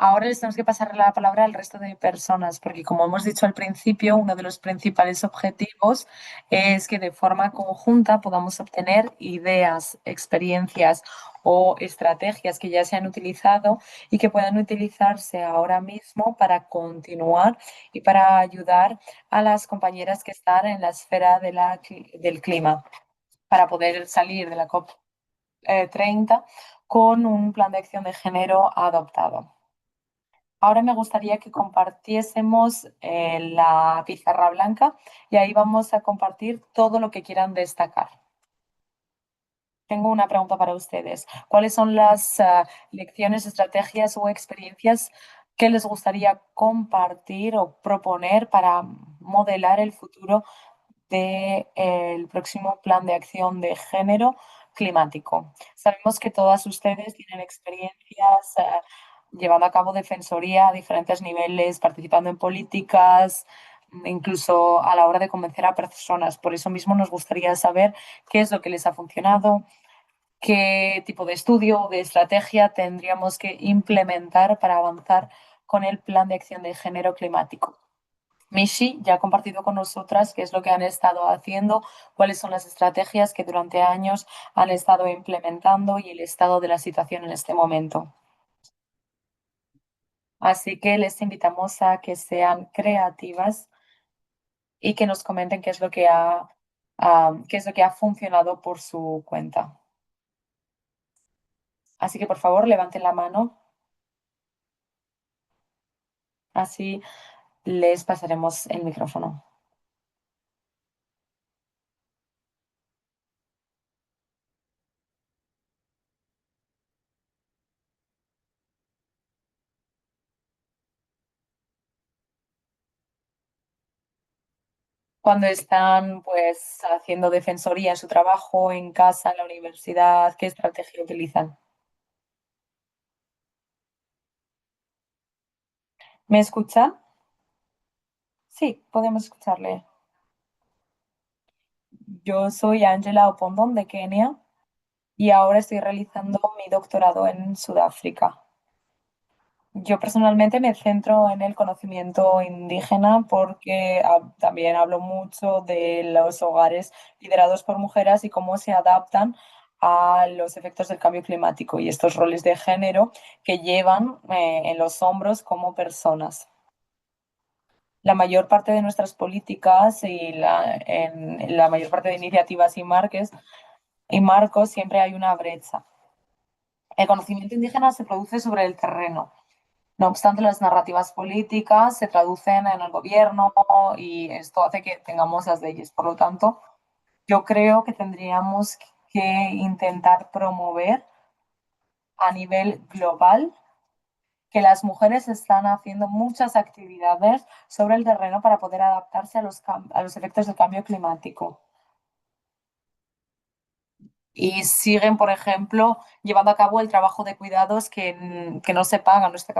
Ahora les tenemos que pasar la palabra al resto de personas, porque como hemos dicho al principio, uno de los principales objetivos es que de forma conjunta podamos obtener ideas, experiencias o estrategias que ya se han utilizado y que puedan utilizarse ahora mismo para continuar y para ayudar a las compañeras que están en la esfera del clima, para poder salir de la COP 30 con un plan de acción de género adoptado. Ahora me gustaría que compartiésemos la pizarra blanca y ahí vamos a compartir todo lo que quieran destacar. Tengo una pregunta para ustedes. ¿Cuáles son las lecciones, estrategias o experiencias que les gustaría compartir o proponer para modelar el futuro del próximo plan de acción de género climático? Sabemos que todas ustedes tienen experiencias llevando a cabo defensoría a diferentes niveles, participando en políticas, incluso a la hora de convencer a personas. Por eso mismo nos gustaría saber qué es lo que les ha funcionado, qué tipo de estudio o de estrategia tendríamos que implementar para avanzar con el plan de acción de género climático. Mishi ya ha compartido con nosotras qué es lo que han estado haciendo, cuáles son las estrategias que durante años han estado implementando y el estado de la situación en este momento. Así que les invitamos a que sean creativas y que nos comenten qué es lo que ha funcionado por su cuenta. Así que por favor levanten la mano, así les pasaremos el micrófono. Cuando están pues haciendo defensoría en su trabajo, en casa, en la universidad, ¿qué estrategia utilizan? ¿Me escuchan? Sí, podemos escucharle. Yo soy Angela Opondon de Kenia y ahora estoy realizando mi doctorado en Sudáfrica. Yo personalmente me centro en el conocimiento indígena porque también hablo mucho de los hogares liderados por mujeres y cómo se adaptan a los efectos del cambio climático y estos roles de género que llevan en los hombros como personas. La mayor parte de nuestras políticas en la mayor parte de iniciativas y marcos siempre hay una brecha. El conocimiento indígena se produce sobre el terreno. No obstante, las narrativas políticas se traducen en el gobierno y esto hace que tengamos las leyes. Por lo tanto, yo creo que tendríamos que intentar promover a nivel global que las mujeres están haciendo muchas actividades sobre el terreno para poder adaptarse a los efectos del cambio climático. Y siguen, por ejemplo, llevando a cabo el trabajo de cuidados que no se paga, no está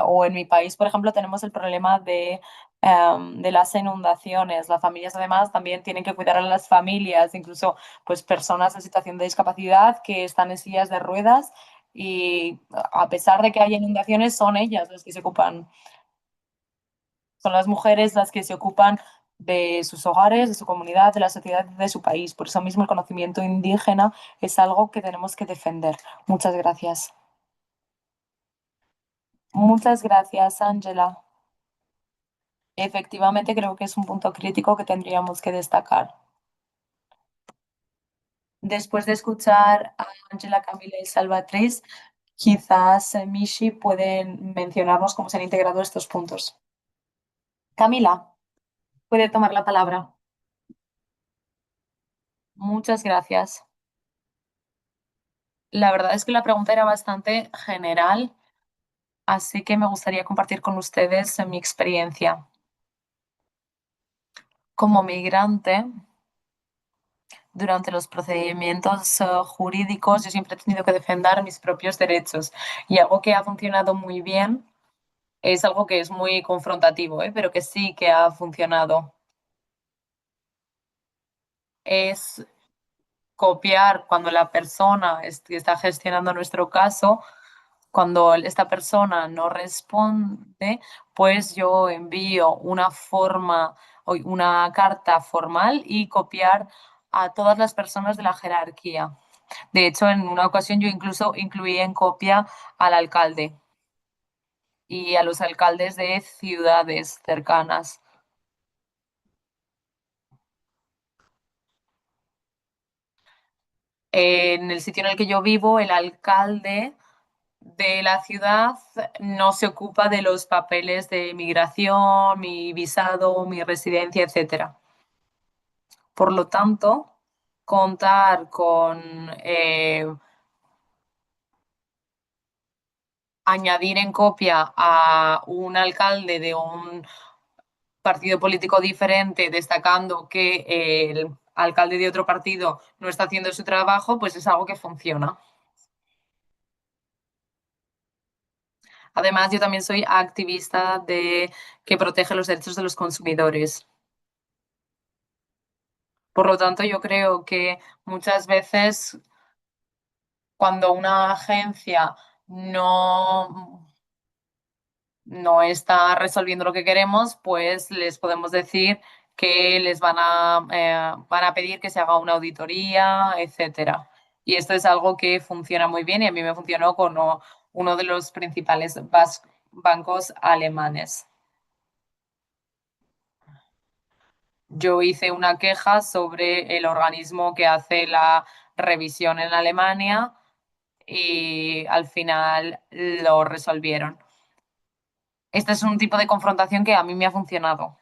o en mi país, por ejemplo, tenemos el problema de las inundaciones. Las familias además también tienen que cuidar a las familias, incluso pues personas en situación de discapacidad que están en sillas de ruedas y a pesar de que haya inundaciones, son ellas las que se ocupan, son las mujeres las que se ocupan de sus hogares, de su comunidad, de la sociedad, de su país. Por eso mismo el conocimiento indígena es algo que tenemos que defender. Muchas gracias. Muchas gracias, Ángela. Efectivamente, creo que es un punto crítico que tendríamos que destacar. Después de escuchar a Ángela, Camila y Salvatriz, quizás Mishi pueden mencionarnos cómo se han integrado estos puntos. Camila, puede tomar la palabra. Muchas gracias. La verdad es que la pregunta era bastante general, así que me gustaría compartir con ustedes mi experiencia. Como migrante, durante los procedimientos jurídicos, yo siempre he tenido que defender mis propios derechos y algo que ha funcionado muy bien es algo que es muy confrontativo, pero que sí que ha funcionado. Es copiar cuando la persona que está gestionando nuestro caso, cuando esta persona no responde, pues yo envío una forma o una carta formal y copiar a todas las personas de la jerarquía. De hecho, en una ocasión yo incluso incluí en copia al alcalde y a los alcaldes de ciudades cercanas. En el sitio en el que yo vivo, el alcalde de la ciudad no se ocupa de los papeles de migración, mi visado, mi residencia, etcétera. Por lo tanto, contar con añadir en copia a un alcalde de un partido político diferente, destacando que el alcalde de otro partido no está haciendo su trabajo, pues es algo que funciona. Además, yo también soy activista de que protege los derechos de los consumidores. Por lo tanto, yo creo que muchas veces cuando una agencia no está resolviendo lo que queremos, pues les podemos decir que les van a pedir que se haga una auditoría, etcétera. Y esto es algo que funciona muy bien y a mí me funcionó con uno de los principales bancos alemanes. Yo hice una queja sobre el organismo que hace la revisión en Alemania y al final lo resolvieron. Este es un tipo de confrontación que a mí me ha funcionado.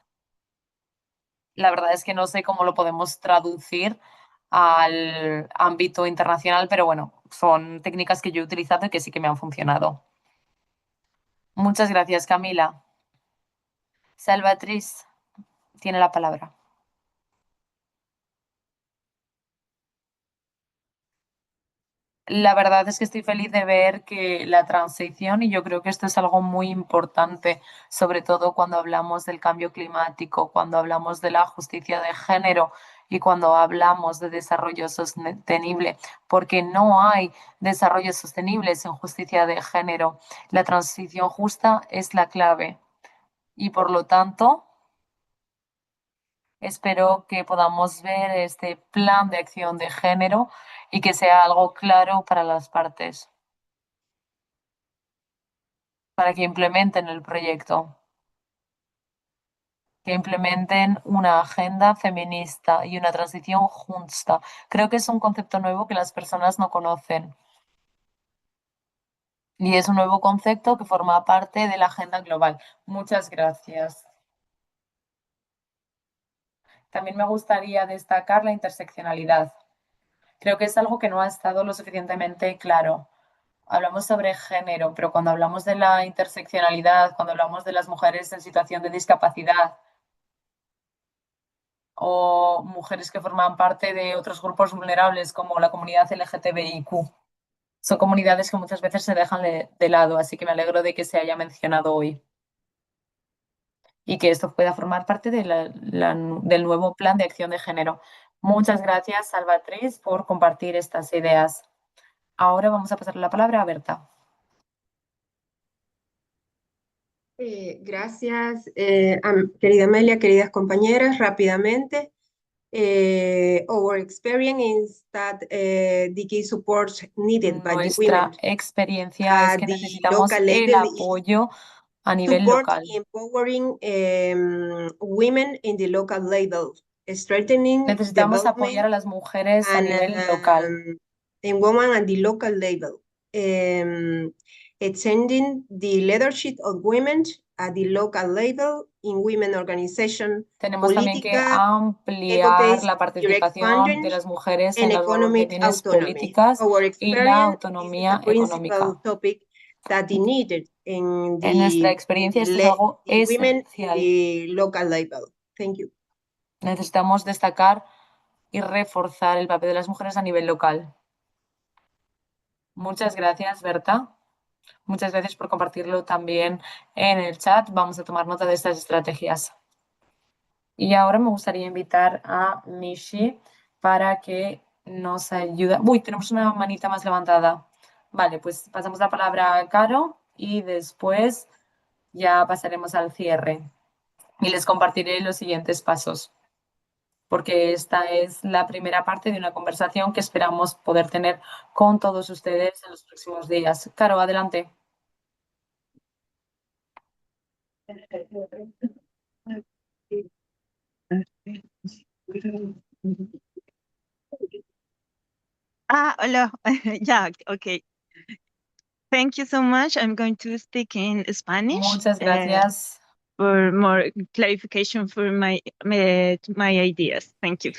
La verdad es que no sé cómo lo podemos traducir al ámbito internacional, pero bueno, son técnicas que yo he utilizado y que sí que me han funcionado. Muchas gracias, Camila. Salvatriz tiene la palabra. La verdad es que estoy feliz de ver que la transición, y yo creo que esto es algo muy importante, sobre todo cuando hablamos del cambio climático, cuando hablamos de la justicia de género y cuando hablamos de desarrollo sostenible, porque no hay desarrollo sostenible sin justicia de género. La transición justa es la clave y por lo tanto espero que podamos ver este plan de acción de género y que sea algo claro para las partes, para que implementen el proyecto, que implementen una agenda feminista y una transición justa. Creo que es un concepto nuevo que las personas no conocen y es un nuevo concepto que forma parte de la agenda global. Muchas gracias. También me gustaría destacar la interseccionalidad. Creo que es algo que no ha estado lo suficientemente claro. Hablamos sobre género, pero cuando hablamos de la interseccionalidad, cuando hablamos de las mujeres en situación de discapacidad, o mujeres que forman parte de otros grupos vulnerables como la comunidad LGTBIQ. Son comunidades que muchas veces se dejan de lado, así que me alegro de que se haya mencionado hoy y que esto pueda formar parte de del nuevo plan de acción de género. Muchas gracias, Salvatriz, por compartir estas ideas. Ahora vamos a pasar la palabra a Berta. Gracias, querida Amelia, queridas compañeras, rápidamente. Our experience is that the key support needed by the women Nuestra experiencia es at que the necesitamos local el level is apoyo a nivel support local. empowering women in the local level, strengthening Necesitamos apoyar development a las mujeres a and nivel local. in women at the local level, extending the leadership of women at the local level in women organization, Tenemos también que política, ampliar eco-based la direct participación funding, de las mujeres and en las economic organizaciones autonomy. políticas Our y la experience, this is a autonomía principal económica. topic that is needed En nuestra experiencia esto es algo the women in esencial. the local level. Thank you. Necesitamos destacar y reforzar el papel de las mujeres a nivel local. Muchas gracias, Berta. Muchas gracias por compartirlo también en el chat. Vamos a tomar nota de estas estrategias. Y ahora me gustaría invitar a Mishi para que nos ayude. Uy, tenemos una manita más levantada. Vale, pues pasamos la palabra a Caro y después ya pasaremos al cierre. Y les compartiré los siguientes pasos, porque esta es la primera parte de una conversación que esperamos poder tener con todos ustedes en los próximos días. Caro, adelante. Hola, ya, ok. thank you so much. I'm going to speak in Spanish Muchas gracias. for more clarification for my ideas. Thank you.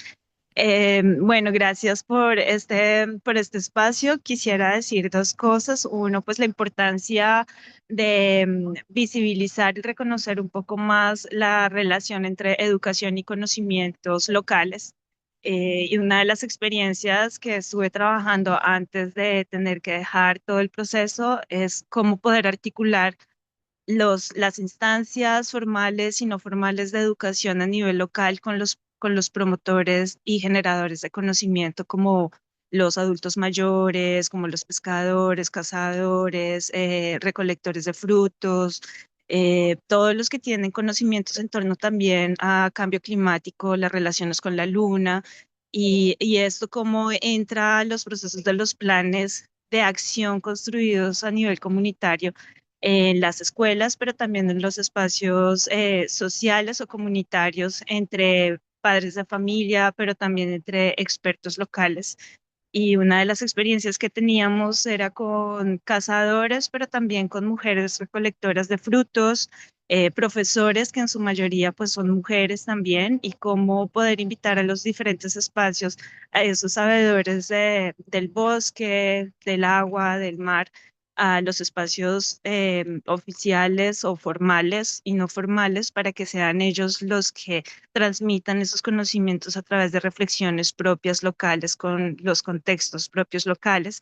Bueno, gracias por este espacio. Quisiera decir dos cosas. Uno, pues la importancia de visibilizar y reconocer un poco más la relación entre educación y conocimientos locales. Y una de las experiencias que estuve trabajando antes de tener que dejar todo el proceso es cómo poder articular las instancias formales y no formales de educación a nivel local con los promotores y generadores de conocimiento como los adultos mayores, como los pescadores, cazadores, recolectores de frutos, todos los que tienen conocimientos en torno también a cambio climático, las relaciones con la luna y esto cómo entra a los procesos de los planes de acción construidos a nivel comunitario en las escuelas, pero también en los espacios sociales o comunitarios entre padres de familia, pero también entre expertos locales. Y una de las experiencias que teníamos era con cazadores, pero también con mujeres recolectoras de frutos, profesores que en su mayoría pues son mujeres también, y cómo poder invitar a los diferentes espacios a esos sabedores del bosque, del agua, del mar, a los espacios oficiales o formales y no formales para que sean ellos los que transmitan esos conocimientos a través de reflexiones propias locales con los contextos propios locales,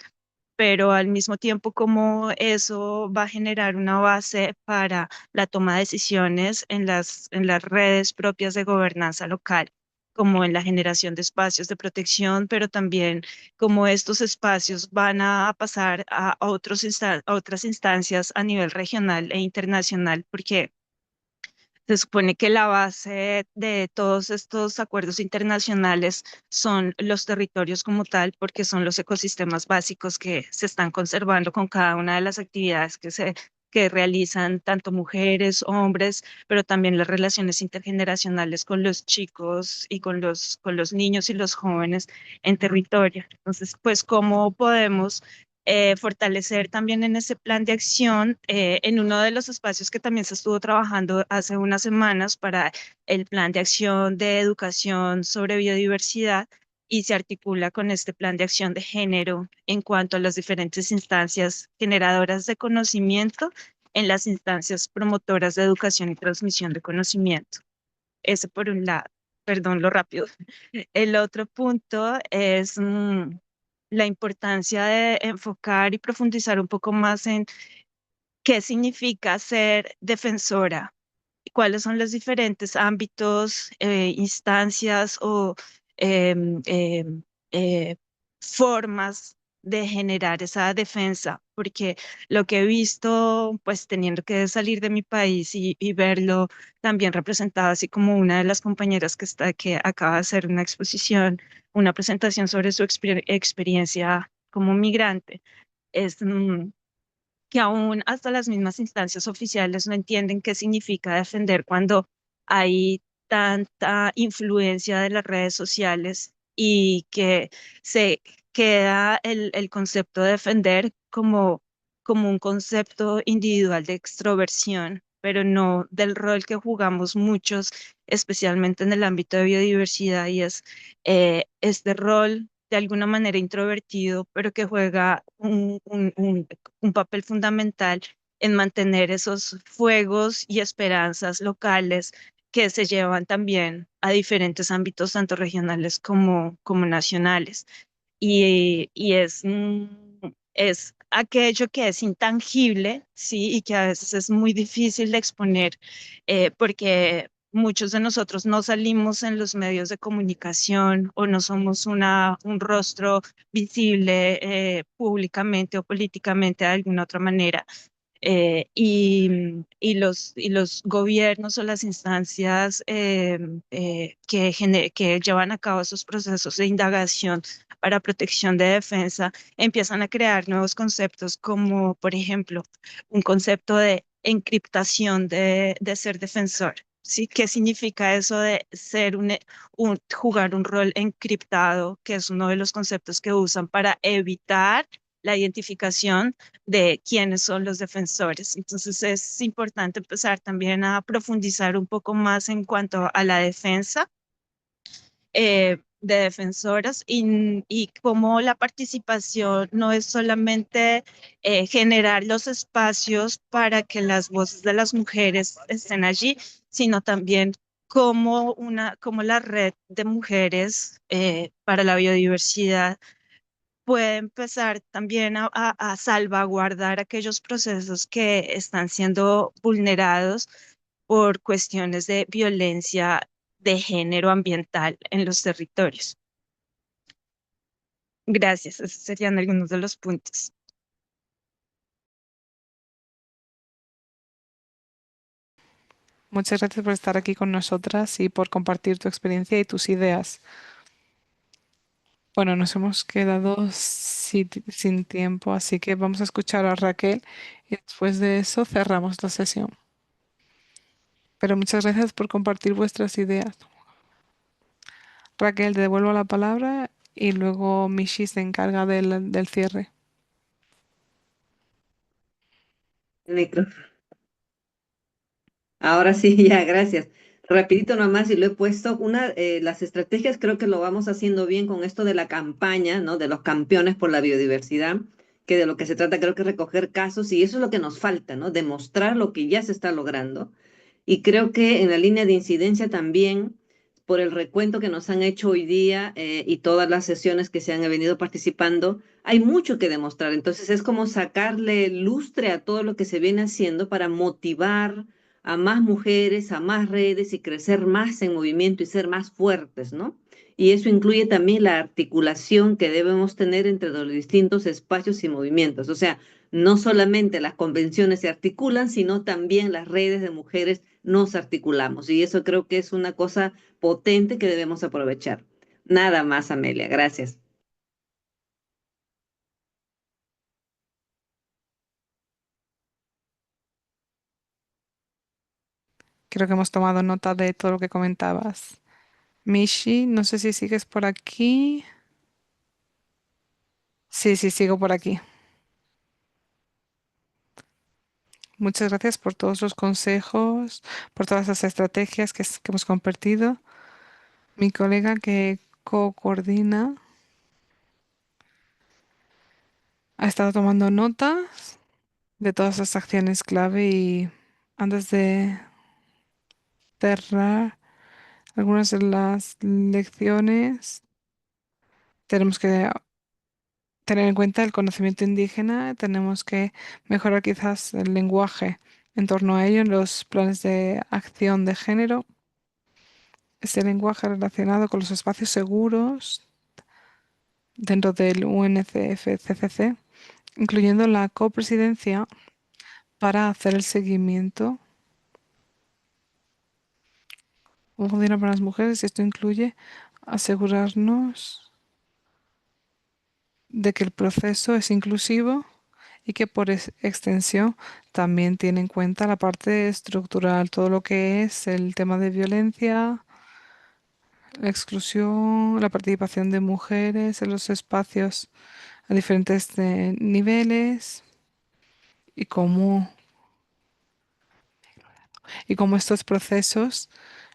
pero al mismo tiempo como eso va a generar una base para la toma de decisiones en las redes propias de gobernanza local, como en la generación de espacios de protección, pero también como estos espacios van a pasar a otras instancias a nivel regional e internacional, porque se supone que la base de todos estos acuerdos internacionales son los territorios como tal, porque son los ecosistemas básicos que se están conservando con cada una de las actividades que realizan tanto mujeres, hombres, pero también las relaciones intergeneracionales con los chicos y con los niños y los jóvenes en territorio. Entonces, pues, ¿cómo podemos fortalecer también en ese plan de acción, en uno de los espacios que también se estuvo trabajando hace unas semanas para el plan de acción de educación sobre biodiversidad, y se articula con este plan de acción de género en cuanto a las diferentes instancias generadoras de conocimiento en las instancias promotoras de educación y transmisión de conocimiento? Ese por un lado, perdón lo rápido. El otro punto es la importancia de enfocar y profundizar un poco más en qué significa ser defensora, cuáles son los diferentes ámbitos, instancias o em, em, eh, formas de generar esa defensa, porque lo que he visto, pues teniendo que salir de mi país y verlo también representado, así como una de las compañeras que acaba de hacer una exposición, una presentación sobre su experiencia como migrante, es que aún hasta las mismas instancias oficiales no entienden qué significa defender cuando hay tanta influencia de las redes sociales, y que se queda el concepto de defender como un concepto individual de extroversión, pero no del rol que jugamos muchos, especialmente en el ámbito de biodiversidad, y es este rol de alguna manera introvertido, pero que juega un papel fundamental en mantener esos fuegos y esperanzas locales que se llevan también a diferentes ámbitos, tanto regionales como nacionales. Y es aquello que es intangible, ¿sí? Y que a veces es muy difícil de exponer, porque muchos de nosotros no salimos en los medios de comunicación o no somos un rostro visible públicamente o políticamente de alguna otra manera. Y los gobiernos o las instancias que llevan a cabo esos procesos de indagación para protección de defensa empiezan a crear nuevos conceptos, como por ejemplo un concepto de encriptación de ser defensor. ¿Sí? ¿Qué significa eso de ser jugar un rol encriptado, que es uno de los conceptos que usan para evitar la identificación de quiénes son los defensores. Entonces es importante empezar también a profundizar un poco más en cuanto a la defensa de defensoras y cómo la participación no es solamente generar los espacios para que las voces de las mujeres estén allí, sino también cómo la red de mujeres para la biodiversidad puede empezar también a salvaguardar aquellos procesos que están siendo vulnerados por cuestiones de violencia de género ambiental en los territorios. Gracias, esos serían algunos de los puntos. Muchas gracias por estar aquí con nosotras y por compartir tu experiencia y tus ideas. Bueno, nos hemos quedado sin tiempo, así que vamos a escuchar a Raquel y después de eso cerramos la sesión. Pero muchas gracias por compartir vuestras ideas. Raquel, te devuelvo la palabra y luego Mishi se encarga del cierre. El micrófono. Ahora sí, ya, gracias. Rapidito nomás, y lo he puesto, las estrategias creo que lo vamos haciendo bien con esto de la campaña, ¿no? De los campeones por la biodiversidad, que de lo que se trata creo que es recoger casos, y eso es lo que nos falta, ¿no? Demostrar lo que ya se está logrando. Y creo que en la línea de incidencia también, por el recuento que nos han hecho hoy día y todas las sesiones que se han venido participando, hay mucho que demostrar. Entonces es como sacarle lustre a todo lo que se viene haciendo para motivar a más mujeres, a más redes y crecer más en movimiento y ser más fuertes, ¿no? Y eso incluye también la articulación que debemos tener entre los distintos espacios y movimientos. O sea, no solamente las convenciones se articulan, sino también las redes de mujeres nos articulamos. Y eso creo que es una cosa potente que debemos aprovechar. Nada más, Amelia. Gracias. Creo que hemos tomado nota de todo lo que comentabas. Mishi, no sé si sigues por aquí. Sí, sí, sigo por aquí. Muchas gracias por todos los consejos, por todas las estrategias que hemos compartido. Mi colega que co-coordina ha estado tomando notas de todas las acciones clave y antes de cerrar algunas de las lecciones, tenemos que tener en cuenta el conocimiento indígena, tenemos que mejorar quizás el lenguaje en torno a ello en los planes de acción de género, ese lenguaje relacionado con los espacios seguros dentro del UNCFCCC, incluyendo la copresidencia para hacer el seguimiento. ¿Cómo funciona para las mujeres? Y esto incluye asegurarnos de que el proceso es inclusivo y que por extensión también tiene en cuenta la parte estructural, todo lo que es el tema de violencia, la exclusión, la participación de mujeres en los espacios a diferentes niveles y cómo estos procesos,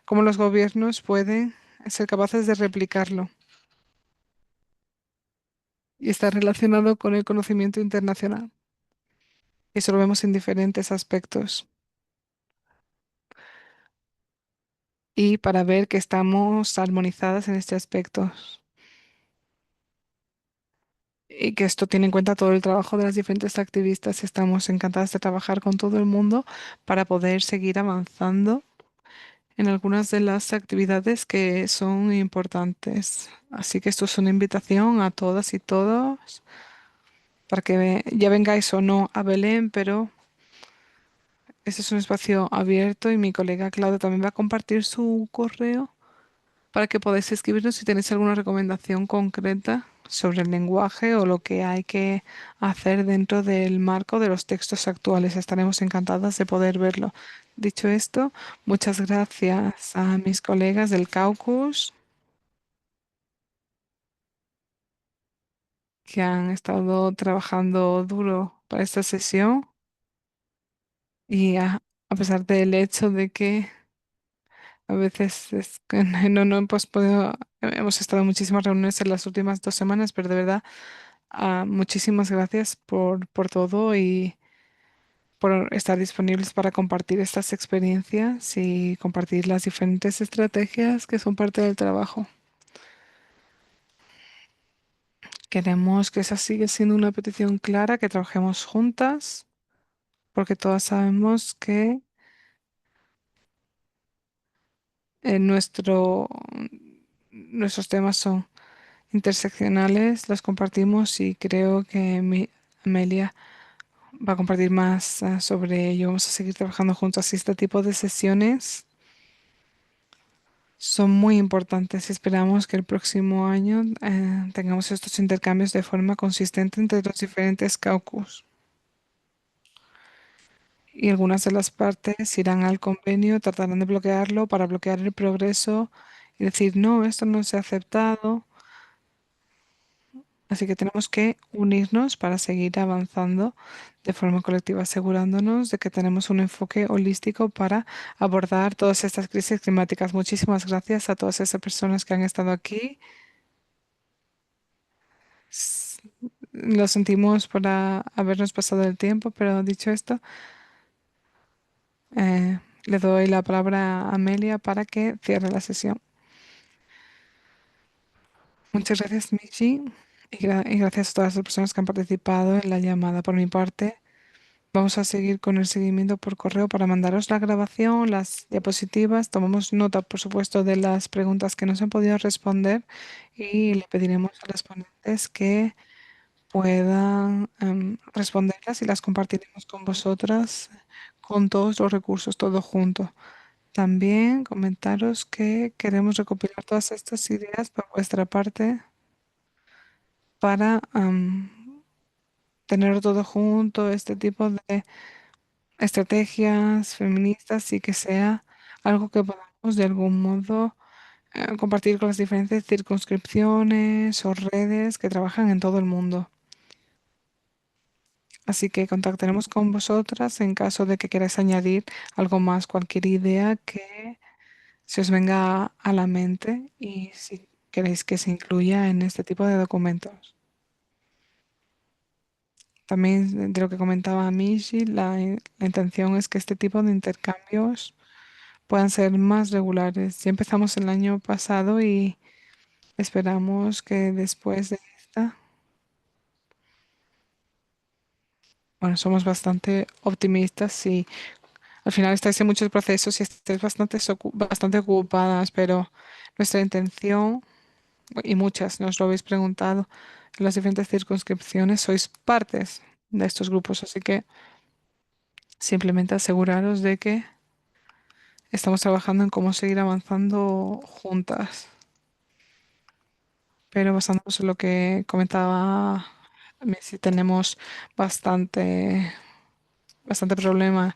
cómo los gobiernos pueden ser capaces de replicarlo y está relacionado con el conocimiento internacional. Eso lo vemos en diferentes aspectos. Y para ver que estamos armonizadas en este aspecto y que esto tiene en cuenta todo el trabajo de las diferentes activistas. Estamos encantadas de trabajar con todo el mundo para poder seguir avanzando en algunas de las actividades que son importantes. Así que esto es una invitación a todas y todos para que ya vengáis o no a Belén, pero este es un espacio abierto y mi colega Claudia también va a compartir su correo para que podáis escribirnos si tenéis alguna recomendación concreta sobre el lenguaje o lo que hay que hacer dentro del marco de los textos actuales. Estaremos encantadas de poder verlo. Dicho esto, muchas gracias a mis colegas del Caucus. que han estado trabajando duro para esta sesión y a pesar del hecho de que a veces es que no hemos podido, hemos estado en muchísimas reuniones en las últimas 2 semanas, pero de verdad, muchísimas gracias por todo y por estar disponibles para compartir estas experiencias y compartir las diferentes estrategias que son parte del trabajo. Queremos que esa siga siendo una petición clara, que trabajemos juntas, porque todas sabemos que nuestros temas son interseccionales, los compartimos y creo que Amelia va a compartir más sobre ello. Vamos a seguir trabajando juntos y este tipo de sesiones son muy importantes y esperamos que el próximo año tengamos estos intercambios de forma consistente entre los diferentes caucus. Y algunas de las partes irán al convenio, tratarán de bloquearlo para bloquear el progreso y decir, no, esto no se ha aceptado. Así que tenemos que unirnos para seguir avanzando de forma colectiva, asegurándonos de que tenemos un enfoque holístico para abordar todas estas crisis climáticas. Muchísimas gracias a todas esas personas que han estado aquí. S- Lo sentimos por habernos pasado el tiempo, pero dicho esto, le doy la palabra a Amelia para que cierre la sesión. Muchas gracias, Michi, y gracias a todas las personas que han participado en la llamada. Por mi parte, vamos a seguir con el seguimiento por correo para mandaros la grabación, las diapositivas. Tomamos nota, por supuesto, de las preguntas que no se han podido responder y le pediremos a los ponentes que puedan responderlas y las compartiremos con vosotras, con todos los recursos, todo junto. También comentaros que queremos recopilar todas estas ideas por vuestra parte para tener todo junto, este tipo de estrategias feministas y que sea algo que podamos de algún modo compartir con las diferentes circunscripciones o redes que trabajan en todo el mundo. Así que contactaremos con vosotras en caso de que queráis añadir algo más, cualquier idea que se os venga a la mente y si queréis que se incluya en este tipo de documentos. También de lo que comentaba Mishi, la intención es que este tipo de intercambios puedan ser más regulares. Ya empezamos el año pasado y esperamos que después de esta, bueno, somos bastante optimistas y al final estáis en muchos procesos y estáis bastante ocupadas, pero nuestra intención, y muchas nos lo habéis preguntado en las diferentes circunscripciones, sois partes de estos grupos, así que simplemente aseguraros de que estamos trabajando en cómo seguir avanzando juntas. Pero basándonos en lo que comentaba, si tenemos bastante, bastante problema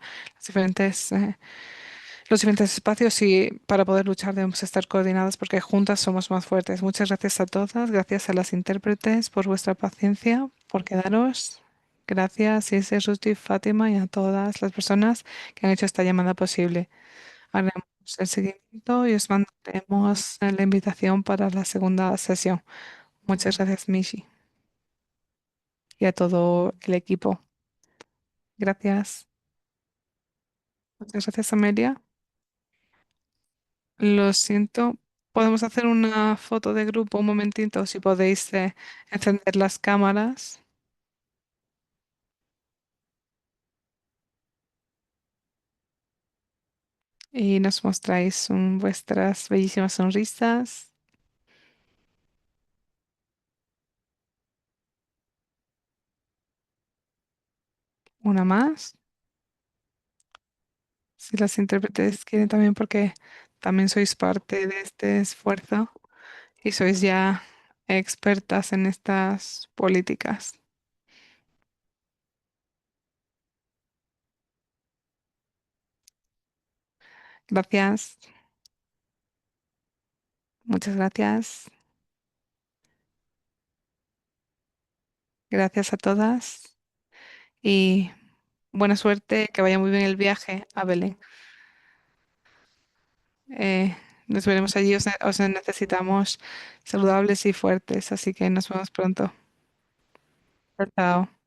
los diferentes espacios y para poder luchar debemos estar coordinadas porque juntas somos más fuertes. Muchas gracias a todas, gracias a las intérpretes por vuestra paciencia, por quedaros. Gracias, Ilse, Rusti, Fátima y a todas las personas que han hecho esta llamada posible. Haremos el seguimiento y os mandaremos la invitación para la segunda sesión. Muchas gracias, Mishi, y a todo el equipo. Gracias. Muchas gracias, Amelia. Lo siento. Podemos hacer una foto de grupo un momentito, si podéis encender las cámaras y nos mostráis vuestras bellísimas sonrisas. Una más. Si las intérpretes quieren también, porque también sois parte de este esfuerzo y sois ya expertas en estas políticas. Gracias. Muchas gracias. Gracias a todas y buena suerte, que vaya muy bien el viaje a Belén. Eh, Nos veremos allí, os necesitamos saludables y fuertes, así que nos vemos pronto. Chao. Chao.